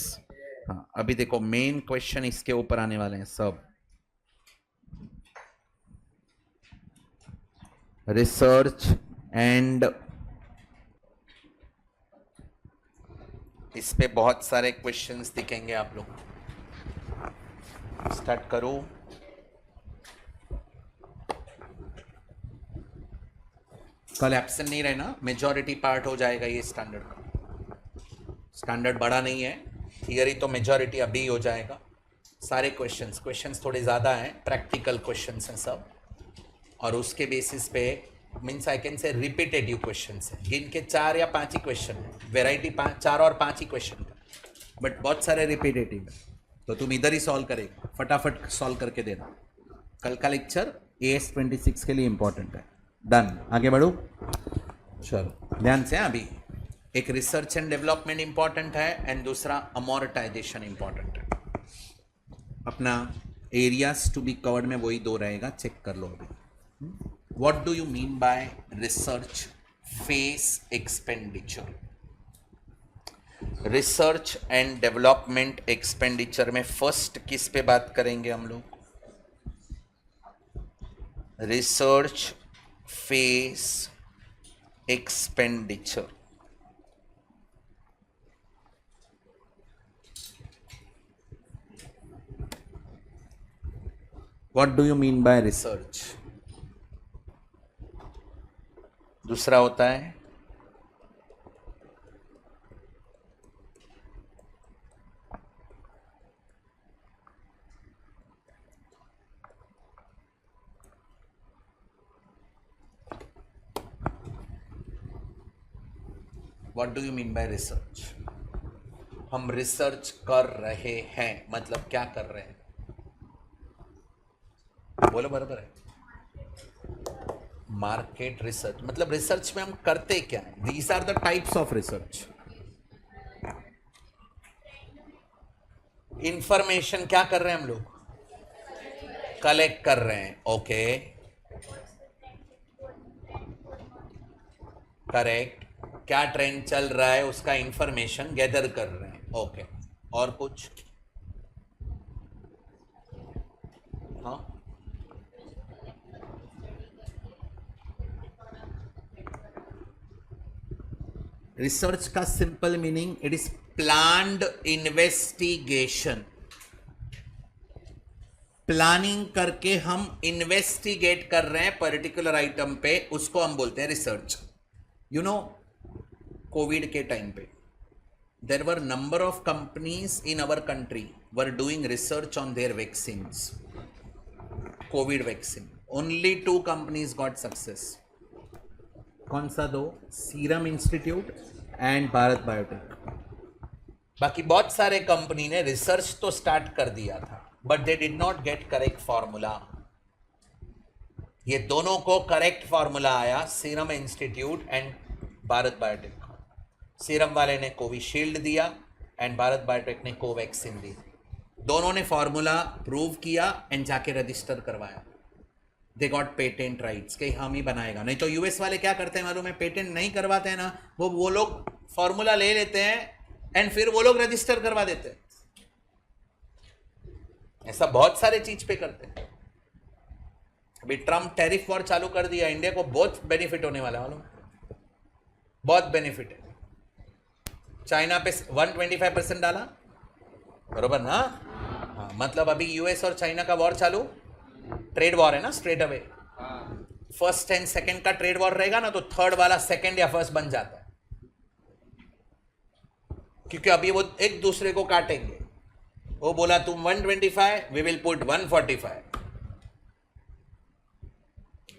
हाँ, अभी देखो मेन क्वेश्चन इसके ऊपर आने वाले हैं सब। रिसर्च एंड, इस पे बहुत सारे क्वेश्चंस दिखेंगे आप लोग। स्टार्ट करो। कल एब्सेंट नहीं रहना, मेजॉरिटी पार्ट हो जाएगा ये स्टैंडर्ड का। स्टैंडर्ड बड़ा नहीं है, थियरी तो मेजॉरिटी अभी हो जाएगा। सारे क्वेश्चंस थोड़े ज़्यादा हैं, प्रैक्टिकल क्वेश्चंस हैं सब, और उसके बेसिस पे मीन्स आई कैन से रिपीटेटिव क्वेश्चंस हैं। गिन के 4 या 5 ही क्वेश्चन है, वेराइटी 4 और 5 ही क्वेश्चन का, बट बहुत सारे रिपीटेटिव है, तो तुम इधर ही सॉल्व करेगा, फटाफट सॉल्व करके देना। कल का लेक्चर AS 26 के लिए इंपॉर्टेंट है। डन, आगे बढ़ो। चलो ध्यान से, अभी एक रिसर्च एंड डेवलपमेंट इंपॉर्टेंट है एंड दूसरा अमोर्टाइजेशन इंपॉर्टेंट है। अपना एरियाज टू बी कवर्ड में वही 2 रहेगा, चेक कर लो अभी। What do you mean by research phase expenditure? Research and development expenditure में फर्स्ट किस पे बात करेंगे हम लोग? Research phase expenditure. What do you mean by research? दूसरा होता है What do you mean by research? हम रिसर्च कर रहे हैं मतलब क्या कर रहे हैं? बोलो बराबर है। मार्केट रिसर्च मतलब रिसर्च में हम करते क्या है? These are the types of research. Information क्या कर रहे हैं हम लोग? कलेक्ट कर रहे हैं। Okay, correct. क्या ट्रेंड चल रहा है उसका इंफॉर्मेशन गैदर कर रहे हैं। ओके, और कुछ? हाँ, रिसर्च का simple meaning it is planned investigation. Planning करके हम इन्वेस्टिगेट कर रहे हैं पर्टिकुलर आइटम पे, उसको हम बोलते हैं रिसर्च। यू नो, कोविड के टाइम पे there were number of companies in our country were doing research on their vaccines. Covid vaccine, only 2 companies got success. कौन सा 2? Serum Institute and Bharat Biotech. बाकी बहुत सारे कंपनी ने रिसर्च तो स्टार्ट कर दिया था but they did not gate correct formula. ये दोनों को करेक्ट फॉर्मूला आया serum Institute and Bharat biotech. Serum वाले ने कोविशील्ड दिया एंड भारत बायोटेक ने कोवैक्सीन दी। दोनों ने फॉर्मूला प्रूव किया एंड जाके रजिस्टर करवाया। दे गॉट पेटेंट राइट्स कि हम ही बनाएगा। नहीं तो यूएस वाले क्या करते हैं मालूम है, पेटेंट नहीं करवाते हैं ना, वो लोग फॉर्मूला ले लेते हैं एंड फिर वो लोग रजिस्टर करवा देते हैं। ऐसा बहुत सारे चीज पे करते हैं। अभी ट्रम्प टैरिफ वॉर चालू कर दिया, इंडिया को बहुत बेनिफिट होने वाला मालूम, बहुत बेनिफिट है। चाइना पे 125% डाला, बरोबर ना? हाँ, मतलब अभी यूएस और चाइना का वॉर चालू, ट्रेड वॉर है ना, straight away. First and second का ट्रेड वॉर रहेगा ना, तो थर्ड वाला सेकंड या फर्स्ट बन जाता है, क्योंकि अभी वो एक दूसरे को काटेंगे। वो बोला तुम 125, वी विल पुट 145।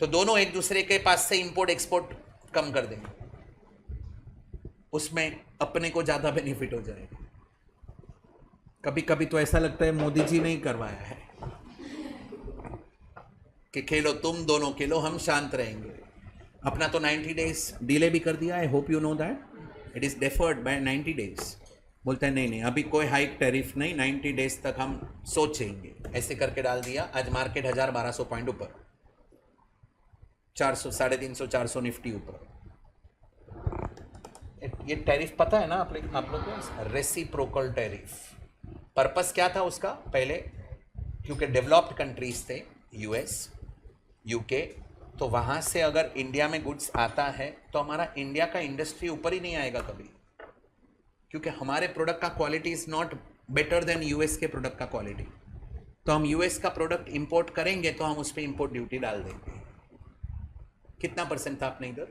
तो दोनों एक दूसरे के पास से इंपोर्ट एक्सपोर्ट कम कर देंगे, उसमें अपने को ज्यादा बेनिफिट हो जाएगा। कभी कभी तो ऐसा लगता है मोदी जी ने ही करवाया है कि खेलो तुम दोनों खेलो, हम शांत रहेंगे। अपना तो 90 डेज डिले भी कर दिया। I hope you know that it is deferred by 90 days. बोलते हैं नहीं अभी कोई हाइक टैरिफ नहीं, 90 डेज तक हम सोचेंगे। ऐसे करके डाल दिया। आज मार्केट 1200 पॉइंट ऊपर, 400 350 400 निफ्टी ऊपर। ये टैरिफ पता है ना आप लोग को, रेसिप्रोकल टैरिफ। पर्पस क्या था उसका पहले, क्योंकि डेवलप्ड कंट्रीज थे यूएस यूके, तो वहाँ से अगर इंडिया में गुड्स आता है तो हमारा इंडिया का इंडस्ट्री ऊपर ही नहीं आएगा कभी, क्योंकि हमारे प्रोडक्ट का quality is not better than US के प्रोडक्ट का क्वालिटी। तो हम यूएस का प्रोडक्ट इंपोर्ट करेंगे तो हम उस पर इंपोर्ट ड्यूटी डाल देंगे। कितना परसेंट था आपने इधर?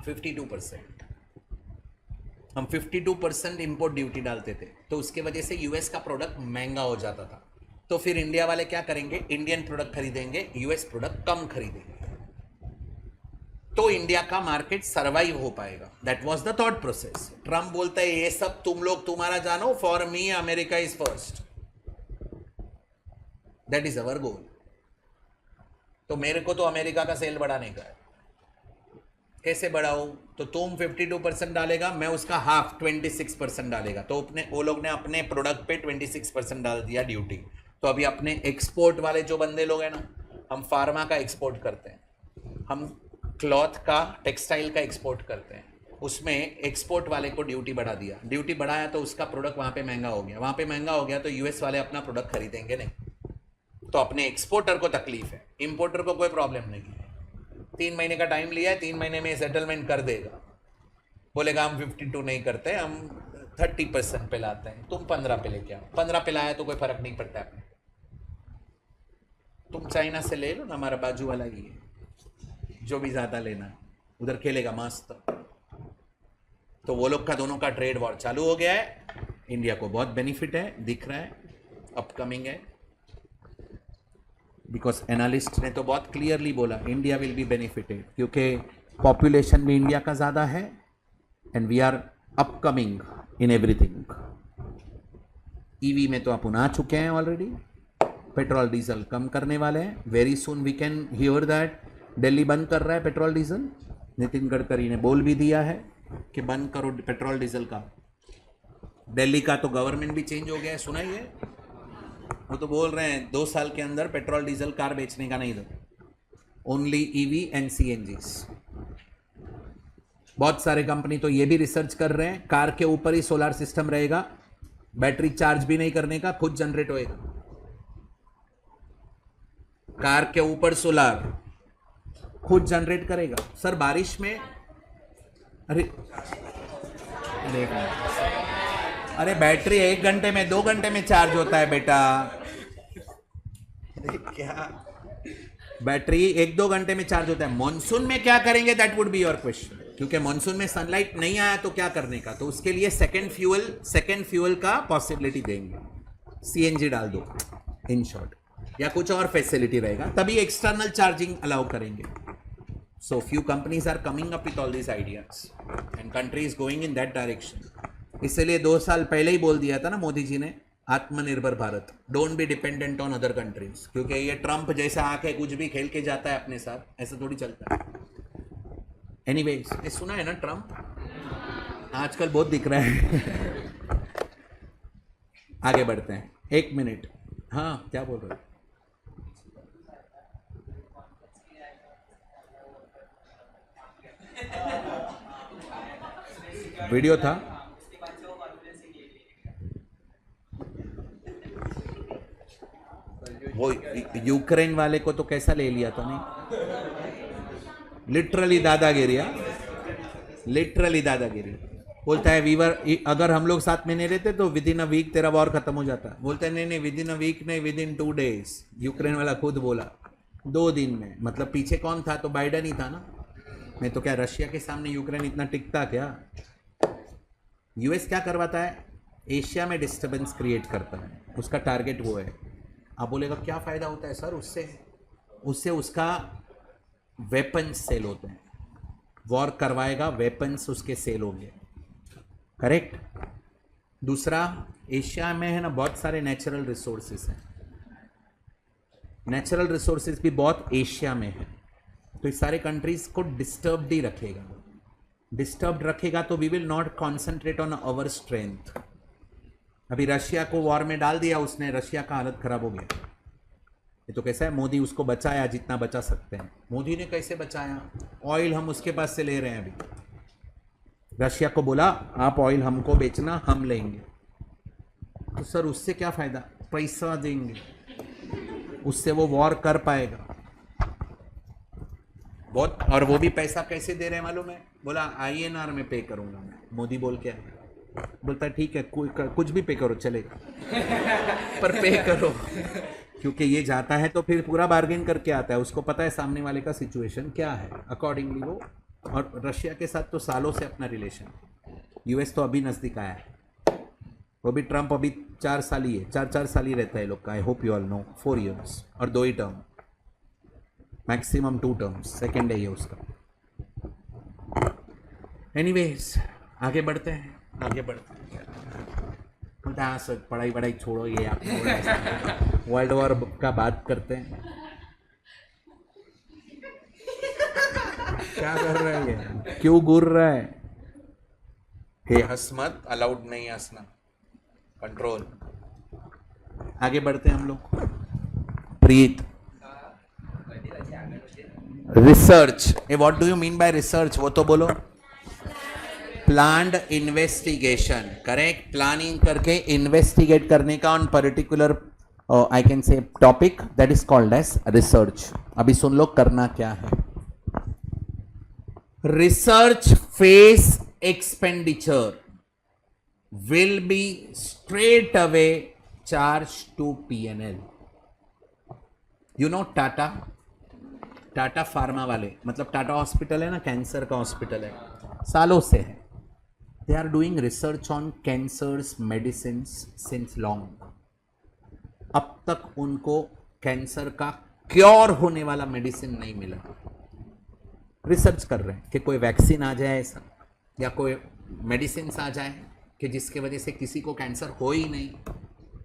52%। हम 52% इंपोर्ट ड्यूटी डालते थे, तो उसके वजह से यूएस का प्रोडक्ट महंगा हो जाता था। तो फिर इंडिया वाले क्या करेंगे, इंडियन प्रोडक्ट खरीदेंगे, यूएस प्रोडक्ट कम खरीदेंगे, तो इंडिया का मार्केट सर्वाइव हो पाएगा। That was the thought process. Trump बोलता है ये सब तुम लोग तुम्हारा जानो, for me America is first, that is our goal. तो मेरे को तो अमेरिका का सेल बढ़ाने का है। कैसे बढ़ाऊं? तो तुम 52% डालेगा, मैं उसका हाफ 26% डालेगा। तो वो लोग ने अपने प्रोडक्ट पे 26% डाल दिया ड्यूटी। तो अभी अपने एक्सपोर्ट वाले जो बंदे लोग हैं ना, हम फार्मा का एक्सपोर्ट करते हैं, हम क्लॉथ का, टेक्सटाइल का एक्सपोर्ट करते हैं, उसमें एक्सपोर्ट वाले को ड्यूटी बढ़ा दिया। ड्यूटी बढ़ाया तो उसका प्रोडक्ट वहाँ पे महंगा हो गया। वहाँ पे महंगा हो गया तो यूएस वाले अपना प्रोडक्ट खरीदेंगे नहीं, तो अपने एक्सपोर्टर को तकलीफ है, इंपोर्टर को कोई प्रॉब्लम नहीं है। 3 महीने का टाइम लिया है, 3 महीने में सेटलमेंट कर देगा। बोलेगा हम 52 नहीं करते, हम 30% पे लाते हैं, तुम 15 पे लेके आओ। 15 पे लाया तो कोई फर्क नहीं पड़ता है। तुम चाइना से ले लो ना, हमारा बाजू वाला ही है, जो भी ज़्यादा लेना उधर खेलेगा मस्त। तो वो लोग का दोनों का ट्रेड वॉर चालू हो गया है। इंडिया को बहुत बेनिफिट है, दिख रहा है, अपकमिंग है, बिकॉज एनालिस्ट ने तो बहुत क्लियरली बोला इंडिया विल बी बेनिफिटेड, क्योंकि पॉपुलेशन भी इंडिया का ज़्यादा है and we are upcoming in everything. EV में तो अपन आ चुके हैं ऑलरेडी, पेट्रोल डीजल कम करने वाले हैं। Very soon we can hear that Delhi बंद कर रहा है पेट्रोल डीजल। नितिन गडकरी ने बोल भी दिया है कि बंद करो पेट्रोल डीजल का। दिल्ली का तो गवर्नमेंट भी चेंज हो गया है, सुना ही है। वो तो बोल रहे हैं 2 साल के अंदर पेट्रोल डीजल कार बेचने का नहीं दो, ओनली ईवी एंड सीएनजीस। बहुत सारे कंपनी तो ये भी रिसर्च कर रहे हैं, कार के ऊपर ही सोलर सिस्टम रहेगा, बैटरी चार्ज भी नहीं करने का, खुद जनरेट होएगा। कार के ऊपर सोलर खुद जनरेट करेगा। सर बारिश में अरे बैटरी 1 घंटे में 2 घंटे में चार्ज होता है बेटा। क्या बैटरी 1-2 घंटे में चार्ज होता है। मॉनसून में क्या करेंगे, that would be your question, क्योंकि मॉनसून में सनलाइट नहीं आया तो क्या करने का। तो उसके लिए सेकेंड फ्यूल का पॉसिबिलिटी देंगे, सीएनजी डाल दो इन शॉर्ट, या कुछ और फैसिलिटी रहेगा, तभी एक्सटर्नल चार्जिंग अलाउ करेंगे। So few companies are coming up with all this ideas and country is going in that direction. इसलिए 2 साल पहले ही बोल दिया था ना मोदी जी ने आत्मनिर्भर Bharat, don't be dependent on other countries, क्योंकि ये ट्रम्प जैसा आके कुछ भी खेल के जाता है अपने साथ, ऐसा थोड़ी चलता है। एनीवेज, ये सुना है ना ट्रम्प, आजकल बहुत दिख रहा है। आगे बढ़ते हैं, 1 मिनट। हाँ, क्या बोल रहे हो? वीडियो था, वो यूक्रेन वाले को तो कैसा ले लिया था, नहीं लिटरली दादागिरी, लिटरली दादागिरी। बोलता है वीवर, अगर हम लोग साथ में नहीं रहते तो विद इन अ वीक तेरा वॉर खत्म हो जाता। बोलता है नहीं नहीं, विद इन अ वीक नहीं, विद इन 2 days। यूक्रेन वाला खुद बोला 2 दिन में। मतलब पीछे कौन था? तो बाइडन ही था ना। मैं तो क्या रशिया के सामने यूक्रेन इतना टिकता क्या? यूएस क्या करवाता है? एशिया में डिस्टर्बेंस क्रिएट करता है, उसका टारगेट वो है। आप बोलेगा क्या फ़ायदा होता है सर उससे? उससे उसका वेपन्स सेल होते हैं, वॉर करवाएगा, वेपन्स उसके सेल होंगे, करेक्ट। दूसरा, एशिया में है ना बहुत सारे नेचुरल रिसोर्सेज हैं, नेचुरल रिसोर्सेज भी बहुत एशिया में है, तो इस सारे कंट्रीज को डिस्टर्ब्ड ही रखेगा। डिस्टर्ब्ड रखेगा तो we will not concentrate on our strength. अभी रशिया को वॉर में डाल दिया उसने, रशिया का हालत खराब हो गया। ये तो कैसा है, मोदी उसको बचाया जितना बचा सकते हैं। मोदी ने कैसे बचाया? ऑयल हम उसके पास से ले रहे हैं। अभी रशिया को बोला आप ऑयल हमको बेचना, हम लेंगे। तो सर उससे क्या फ़ायदा? पैसा देंगे, उससे वो वॉर कर पाएगा बहुत। और वो भी पैसा कैसे दे रहे हैं मालूम है? बोला INR में पे करूंगा मैं। मोदी बोल के आया, बोलता है ठीक है कुछ भी पे करो चलेगा, पर पे करो। क्योंकि ये जाता है तो फिर पूरा बार्गेन करके आता है, उसको पता है सामने वाले का सिचुएशन क्या है, अकॉर्डिंगली वो। और रशिया के साथ तो सालों से अपना रिलेशन, यूएस तो अभी नज़दीक आया है। वो भी ट्रम्प अभी 4 साल ही है, 4 साल ही रहता है लोग का। आई hope you all no 4 years और 2 ही टर्म, मैक्सिमम 2 terms, सेकेंड है ये उसका। एनीवेज, आगे बढ़ते हैं, आगे बढ़ते हैं। बोलता है सर पढ़ाई वढ़ाई छोड़ो, ये आप वर्ल्ड वॉर का बात करते हैं। क्या कर रहा है ये? क्यों घूर रहा है? हे हंस मत, अलाउड नहीं हंसना, कंट्रोल। आगे बढ़ते हैं हम लोग। प्रीत, रिसर्च, ये what do you mean by research? वो तो बोलो। Planned investigation, correct. प्लानिंग करके इन्वेस्टिगेट करने का on particular I can say topic, that is called as research. अभी सुन लो करना क्या है। Research phase expenditure will be straight away charge to P&L। You know Tata pharma वाले, मतलब टाटा हॉस्पिटल है ना, कैंसर का हॉस्पिटल है, सालों से है। They are doing research on cancers medicine since long. अब तक उनको कैंसर का क्योर होने वाला मेडिसिन नहीं मिला। रिसर्च कर रहे हैं कि कोई वैक्सीन आ जाए ऐसा, या कोई मेडिसिन आ जाए कि जिसके वजह से किसी को कैंसर हो ही नहीं,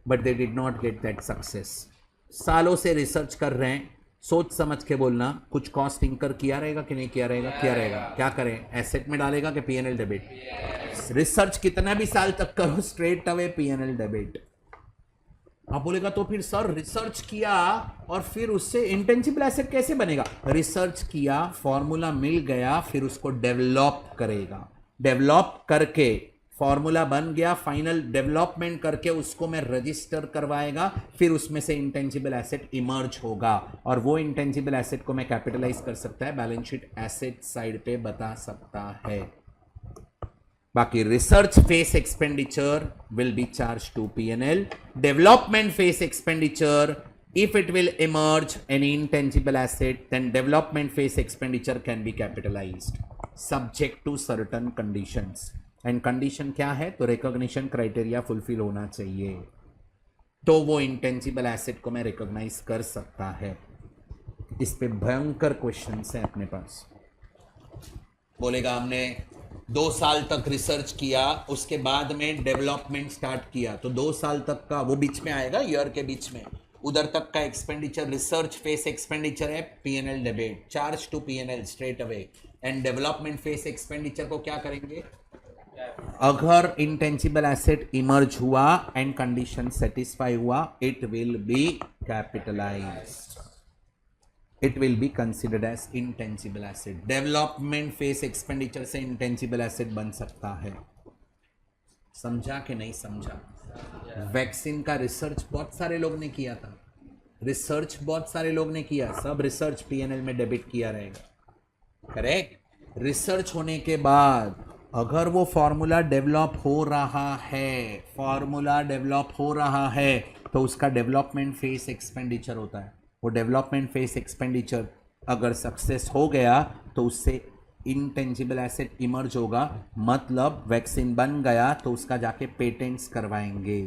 but they did not get that success. सालों से रिसर्च कर रहे हैं। सोच समझ के बोलना, कुछ कॉस्ट इंकर किया रहेगा कि नहीं किया रहेगा? किया रहेगा। क्या करें, एसेट में डालेगा कि P&L डेबिट? रिसर्च कितना भी साल तक करो, स्ट्रेट अवे P&L डेबिट। आप बोलेगा तो फिर सर रिसर्च किया और फिर उससे इंटेंजिबल एसेट कैसे बनेगा? रिसर्च किया, फॉर्मूला मिल गया, फिर उसको डेवलप करेगा, डेवलप करके फॉर्मूला बन गया, फाइनल डेवलपमेंट करके उसको मैं रजिस्टर करवाएगा, फिर उसमें से इंटेंजिबल एसेट इमर्ज होगा, और वो इंटेंजिबल एसेट को मैं कैपिटलाइज कर सकता है, बैलेंस शीट एसेट साइड पे बता सकता है। बाकी research phase expenditure will be charge to P&L, development phase expenditure, if it will emerge any intangible asset, then development phase expenditure can be capitalized subject to certain conditions। And condition क्या है? तो रिकॉग्निशन क्राइटेरिया फुलफिल होना चाहिए, तो वो इंटेंजिबल एसेट को मैं रिकॉग्नाइज कर सकता है। इस पे भयंकर क्वेश्चन है अपने पास। बोलेगा हमने 2 साल तक रिसर्च किया, उसके बाद में डेवलपमेंट स्टार्ट किया, तो 2 साल तक का वो बीच में आएगा, ईयर के बीच में उधर तक का एक्सपेंडिचर रिसर्च फेस एक्सपेंडिचर है, P&L debit, charge to P&L straight away. And development phase expenditure को क्या करेंगे? अगर इंटेंजिबल एसेट इमर्ज हुआ एंड कंडीशन सेटिस्फाई हुआ, it will be capitalised, it will be considered as intangible asset. Development phase expenditure से इंटेंजिबल एसेट बन सकता है। समझा कि नहीं समझा? वैक्सीन का रिसर्च बहुत सारे लोग ने किया था, रिसर्च बहुत सारे लोग ने किया, सब रिसर्च P&L में डेबिट किया रहेगा, करेक्ट? रिसर्च होने के बाद अगर वो फॉर्मूला डेवलप हो रहा है, फॉर्मूला डेवलप हो रहा है, तो उसका डेवलपमेंट फेस एक्सपेंडिचर होता है। वो डेवलपमेंट फेस एक्सपेंडिचर अगर सक्सेस हो गया तो उससे इंटेंजिबल एसेट इमर्ज होगा, मतलब वैक्सीन बन गया तो उसका जाके पेटेंट्स करवाएंगे,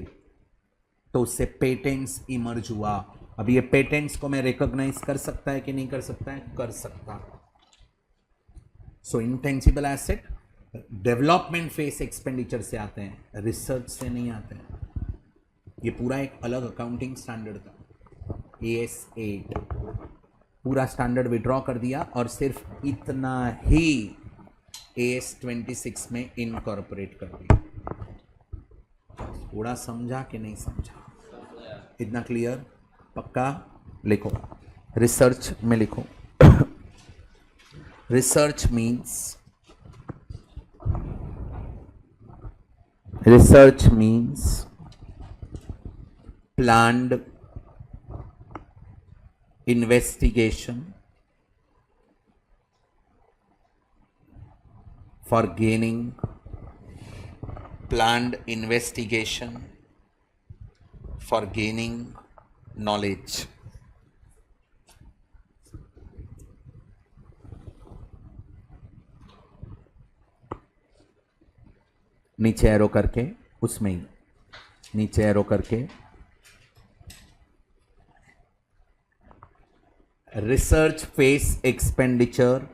तो उससे पेटेंट्स इमर्ज हुआ। अब ये पेटेंट्स को मैं रिकॉग्नाइज कर सकता है कि नहीं कर सकता है? कर सकता। So intangible asset development phase expenditure से आते हैं, रिसर्च से नहीं आते हैं। ये पूरा एक अलग अकाउंटिंग स्टैंडर्ड था, AS 8 पूरा स्टैंडर्ड विड्रॉ कर दिया और सिर्फ इतना ही AS 26 में इनकॉर्पोरेट कर दिया। थोड़ा समझा कि नहीं समझा? इतना क्लियर? पक्का? लिखो, रिसर्च में लिखो। Research means planned investigation for gaining knowledge। नीचे एरो करके, उसमें ही नीचे एरो करके, research phase expenditure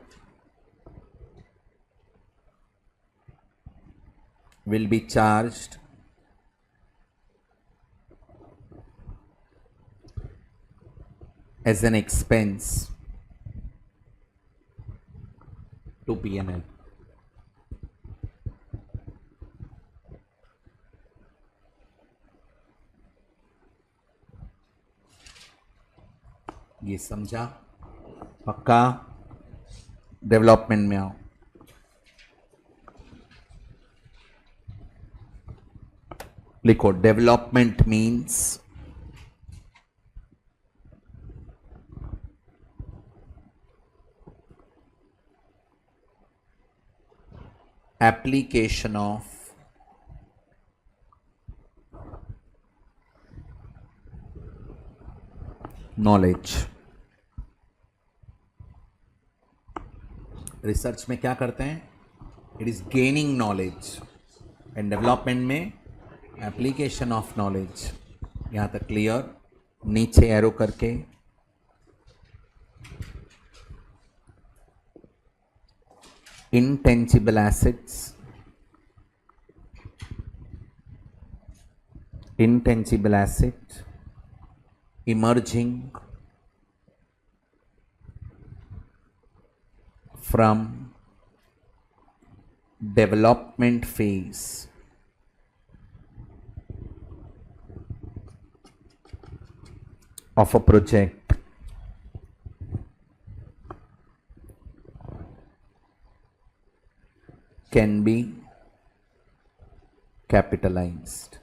will be charged as an expense to P&L। ये समझा? पक्का? डेवलपमेंट में आओ। लिखो, development means application of knowledge। Research में क्या करते हैं? It is gaining knowledge, and development में एप्लीकेशन ऑफ नॉलेज। यहां तक क्लियर? नीचे एरो करके, intangible assets emerging from development phase of a project can be capitalized।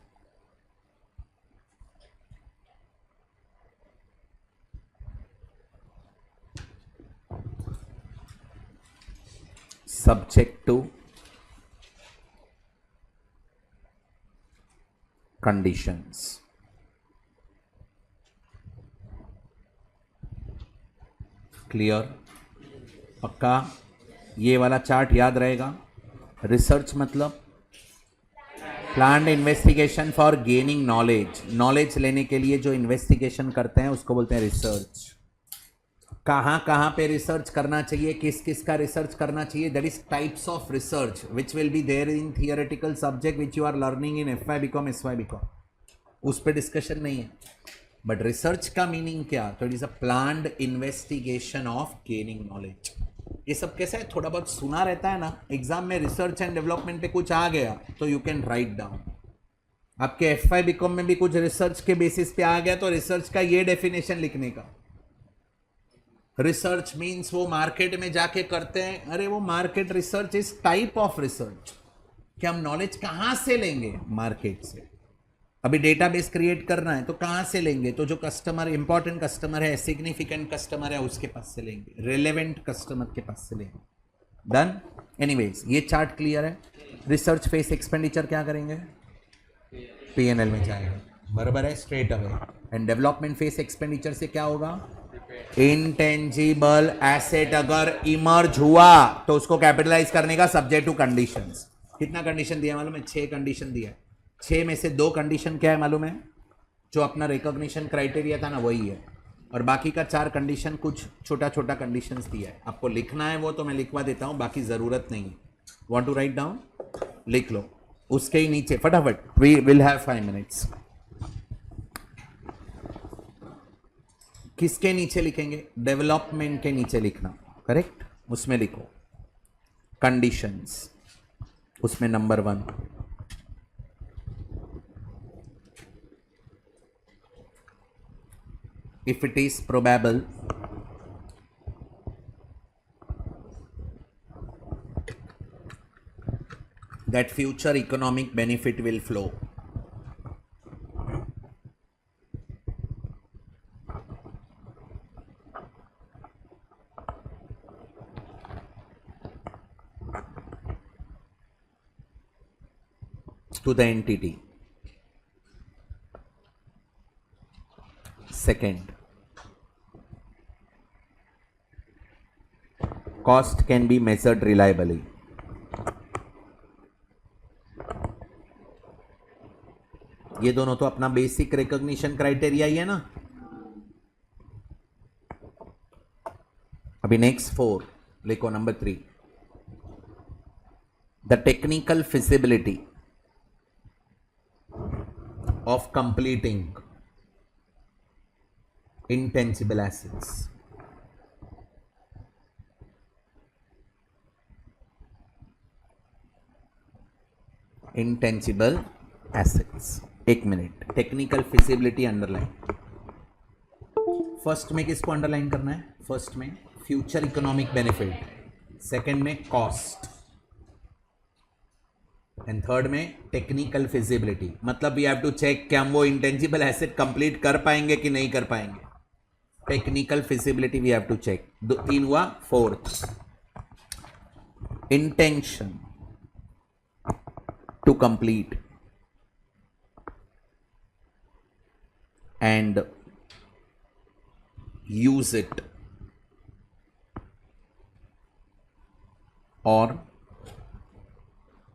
Subject to conditions। Clear? पक्का? ये वाला चार्ट याद रहेगा। रिसर्च मतलब planned investigation for gaining knowledge. Knowledge लेने के लिए जो इन्वेस्टिगेशन करते हैं उसको बोलते हैं रिसर्च। कहाँ कहाँ पे रिसर्च करना चाहिए, किस किस का रिसर्च करना चाहिए, that is types of research which will be there in theoretical subject which you are learning in FY BCom SY BCom, उस पर डिस्कशन नहीं है। बट रिसर्च का मीनिंग क्या, तो it is a planned investigation of gaining knowledge. ये सब कैसा है, थोड़ा बहुत सुना रहता है ना, एग्जाम में रिसर्च एंड डेवलपमेंट पे कुछ आ गया तो यू कैन राइट डाउन। आपके FY BCom में भी कुछ रिसर्च के बेसिस पे आ गया तो रिसर्च का ये डेफिनेशन लिखने का। रिसर्च मीन्स वो मार्केट में जाके करते हैं, अरे वो market research is type of research कि हम नॉलेज कहां से लेंगे, मार्केट से। अभी डेटाबेस क्रिएट करना है तो कहां से लेंगे, तो जो कस्टमर इंपॉर्टेंट कस्टमर है, सिग्निफिकेंट कस्टमर है, उसके पास से लेंगे, रेलेवेंट कस्टमर के पास से लेंगे। डन। एनीवेज ये चार्ट क्लियर है। रिसर्च फेस एक्सपेंडिचर क्या करेंगे, P&L में जाएगा, बराबर है, straight away. And development phase expenditure से क्या होगा, इंटेंजिबल एसेट अगर इमर्ज हुआ तो उसको कैपिटलाइज करने का सब्जेक्ट टू कंडीशंस। कितना कंडीशन दिया मालूम है, 6 कंडीशन दिया है। 6 में से 2 कंडीशन क्या है मालूम है, जो अपना रिकॉग्निशन क्राइटेरिया था ना वही है, और बाकी का 4 कंडीशन कुछ छोटा छोटा कंडीशंस दिया है। आपको लिखना है वो तो मैं लिखवा देता हूँ, बाकी ज़रूरत नहीं है। वांट टू राइट डाउन, लिख लो। उसके ही नीचे फटाफट, वी विल हैव 5 मिनट्स। किसके नीचे लिखेंगे, डेवलपमेंट के नीचे लिखना, करेक्ट। उसमें लिखो कंडीशंस, उसमें number 1 if it is probable that future economic benefit will flow, to the entity. Second, cost can be measured reliably. ये दोनों तो अपना बेसिक रिकॉग्निशन क्राइटेरिया ही है ना। अभी नेक्स्ट 4 लिखो, number 3, the technical feasibility of completing intangible assets. Intangible assets, 1 minute, technical feasibility underline. First में किसको अंडरलाइन करना है, फर्स्ट में फ्यूचर इकोनॉमिक बेनिफिट, सेकंड में कॉस्ट, एंड थर्ड में टेक्निकल फिजिबिलिटी। मतलब वी हैव टू चेक कि हम वो इंटेंजिबल एसेट कंप्लीट कर पाएंगे कि नहीं कर पाएंगे। Technical feasibility we have to check. 3 हुआ। 4th, intention to complete and use it और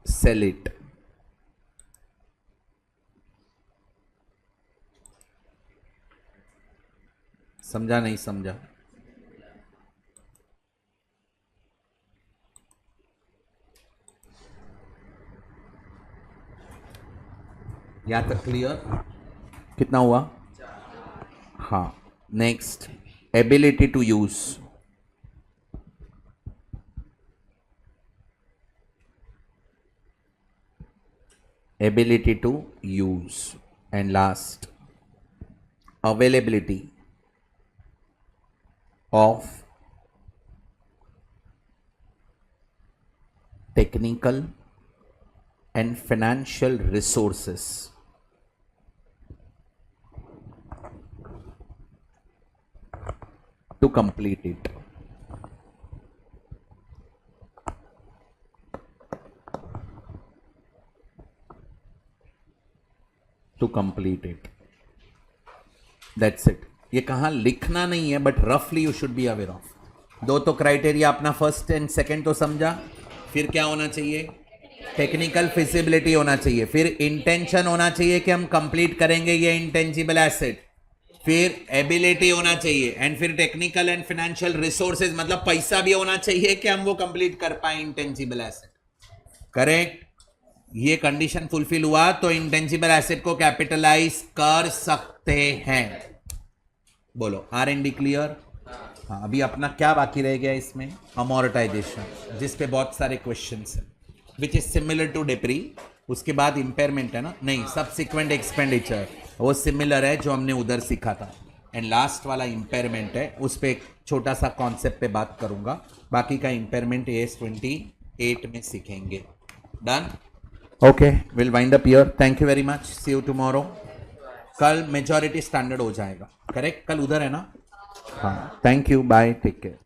sell it. समझा नहीं समझा, यहां तक क्लियर? कितना हुआ? हाँ। Next, ability to use, ability to use, and last, availability of technical and financial resources to complete it. To complete it. That's it. ये कहाँ लिखना नहीं है, बट रफली you should be aware of. 2 तो क्राइटेरिया अपना फर्स्ट एंड सेकंड तो समझा, फिर क्या होना चाहिए, टेक्निकल फिजिबिलिटी होना चाहिए, फिर इंटेंशन होना चाहिए कि हम कंप्लीट करेंगे ये इंटेंजिबल एसेट, फिर एबिलिटी होना चाहिए, एंड फिर टेक्निकल एंड फाइनेंशियल रिसोर्सेज, मतलब पैसा भी होना चाहिए कि हम वो कंप्लीट कर पाए इंटेंजिबल एसेट, करेक्ट। ये कंडीशन फुलफिल हुआ तो इंटेंजिबल एसेट को कैपिटलाइज कर सकते हैं। बोलो R&D क्लियर। हाँ, अभी अपना क्या बाकी रह गया इसमें, अमोर्टाइजेशन, जिस पे बहुत सारे क्वेश्चंस हैं, विच इज सिमिलर टू डेप्री। उसके बाद इंपेयरमेंट है ना, नहीं, सब्सिक्वेंट एक्सपेंडिचर, वो सिमिलर है जो हमने उधर सीखा था। एंड लास्ट वाला इंपेयरमेंट है, उस पर एक छोटा सा कॉन्सेप्ट पे बात करूंगा, बाकी का इंपेयरमेंट AS 28 में सीखेंगे। Done, okay, will wind up here. Thank you very much, see you tomorrow. कल मेजॉरिटी स्टैंडर्ड हो जाएगा, करेक्ट, कल उधर है ना। हाँ, thank you, bye, take care.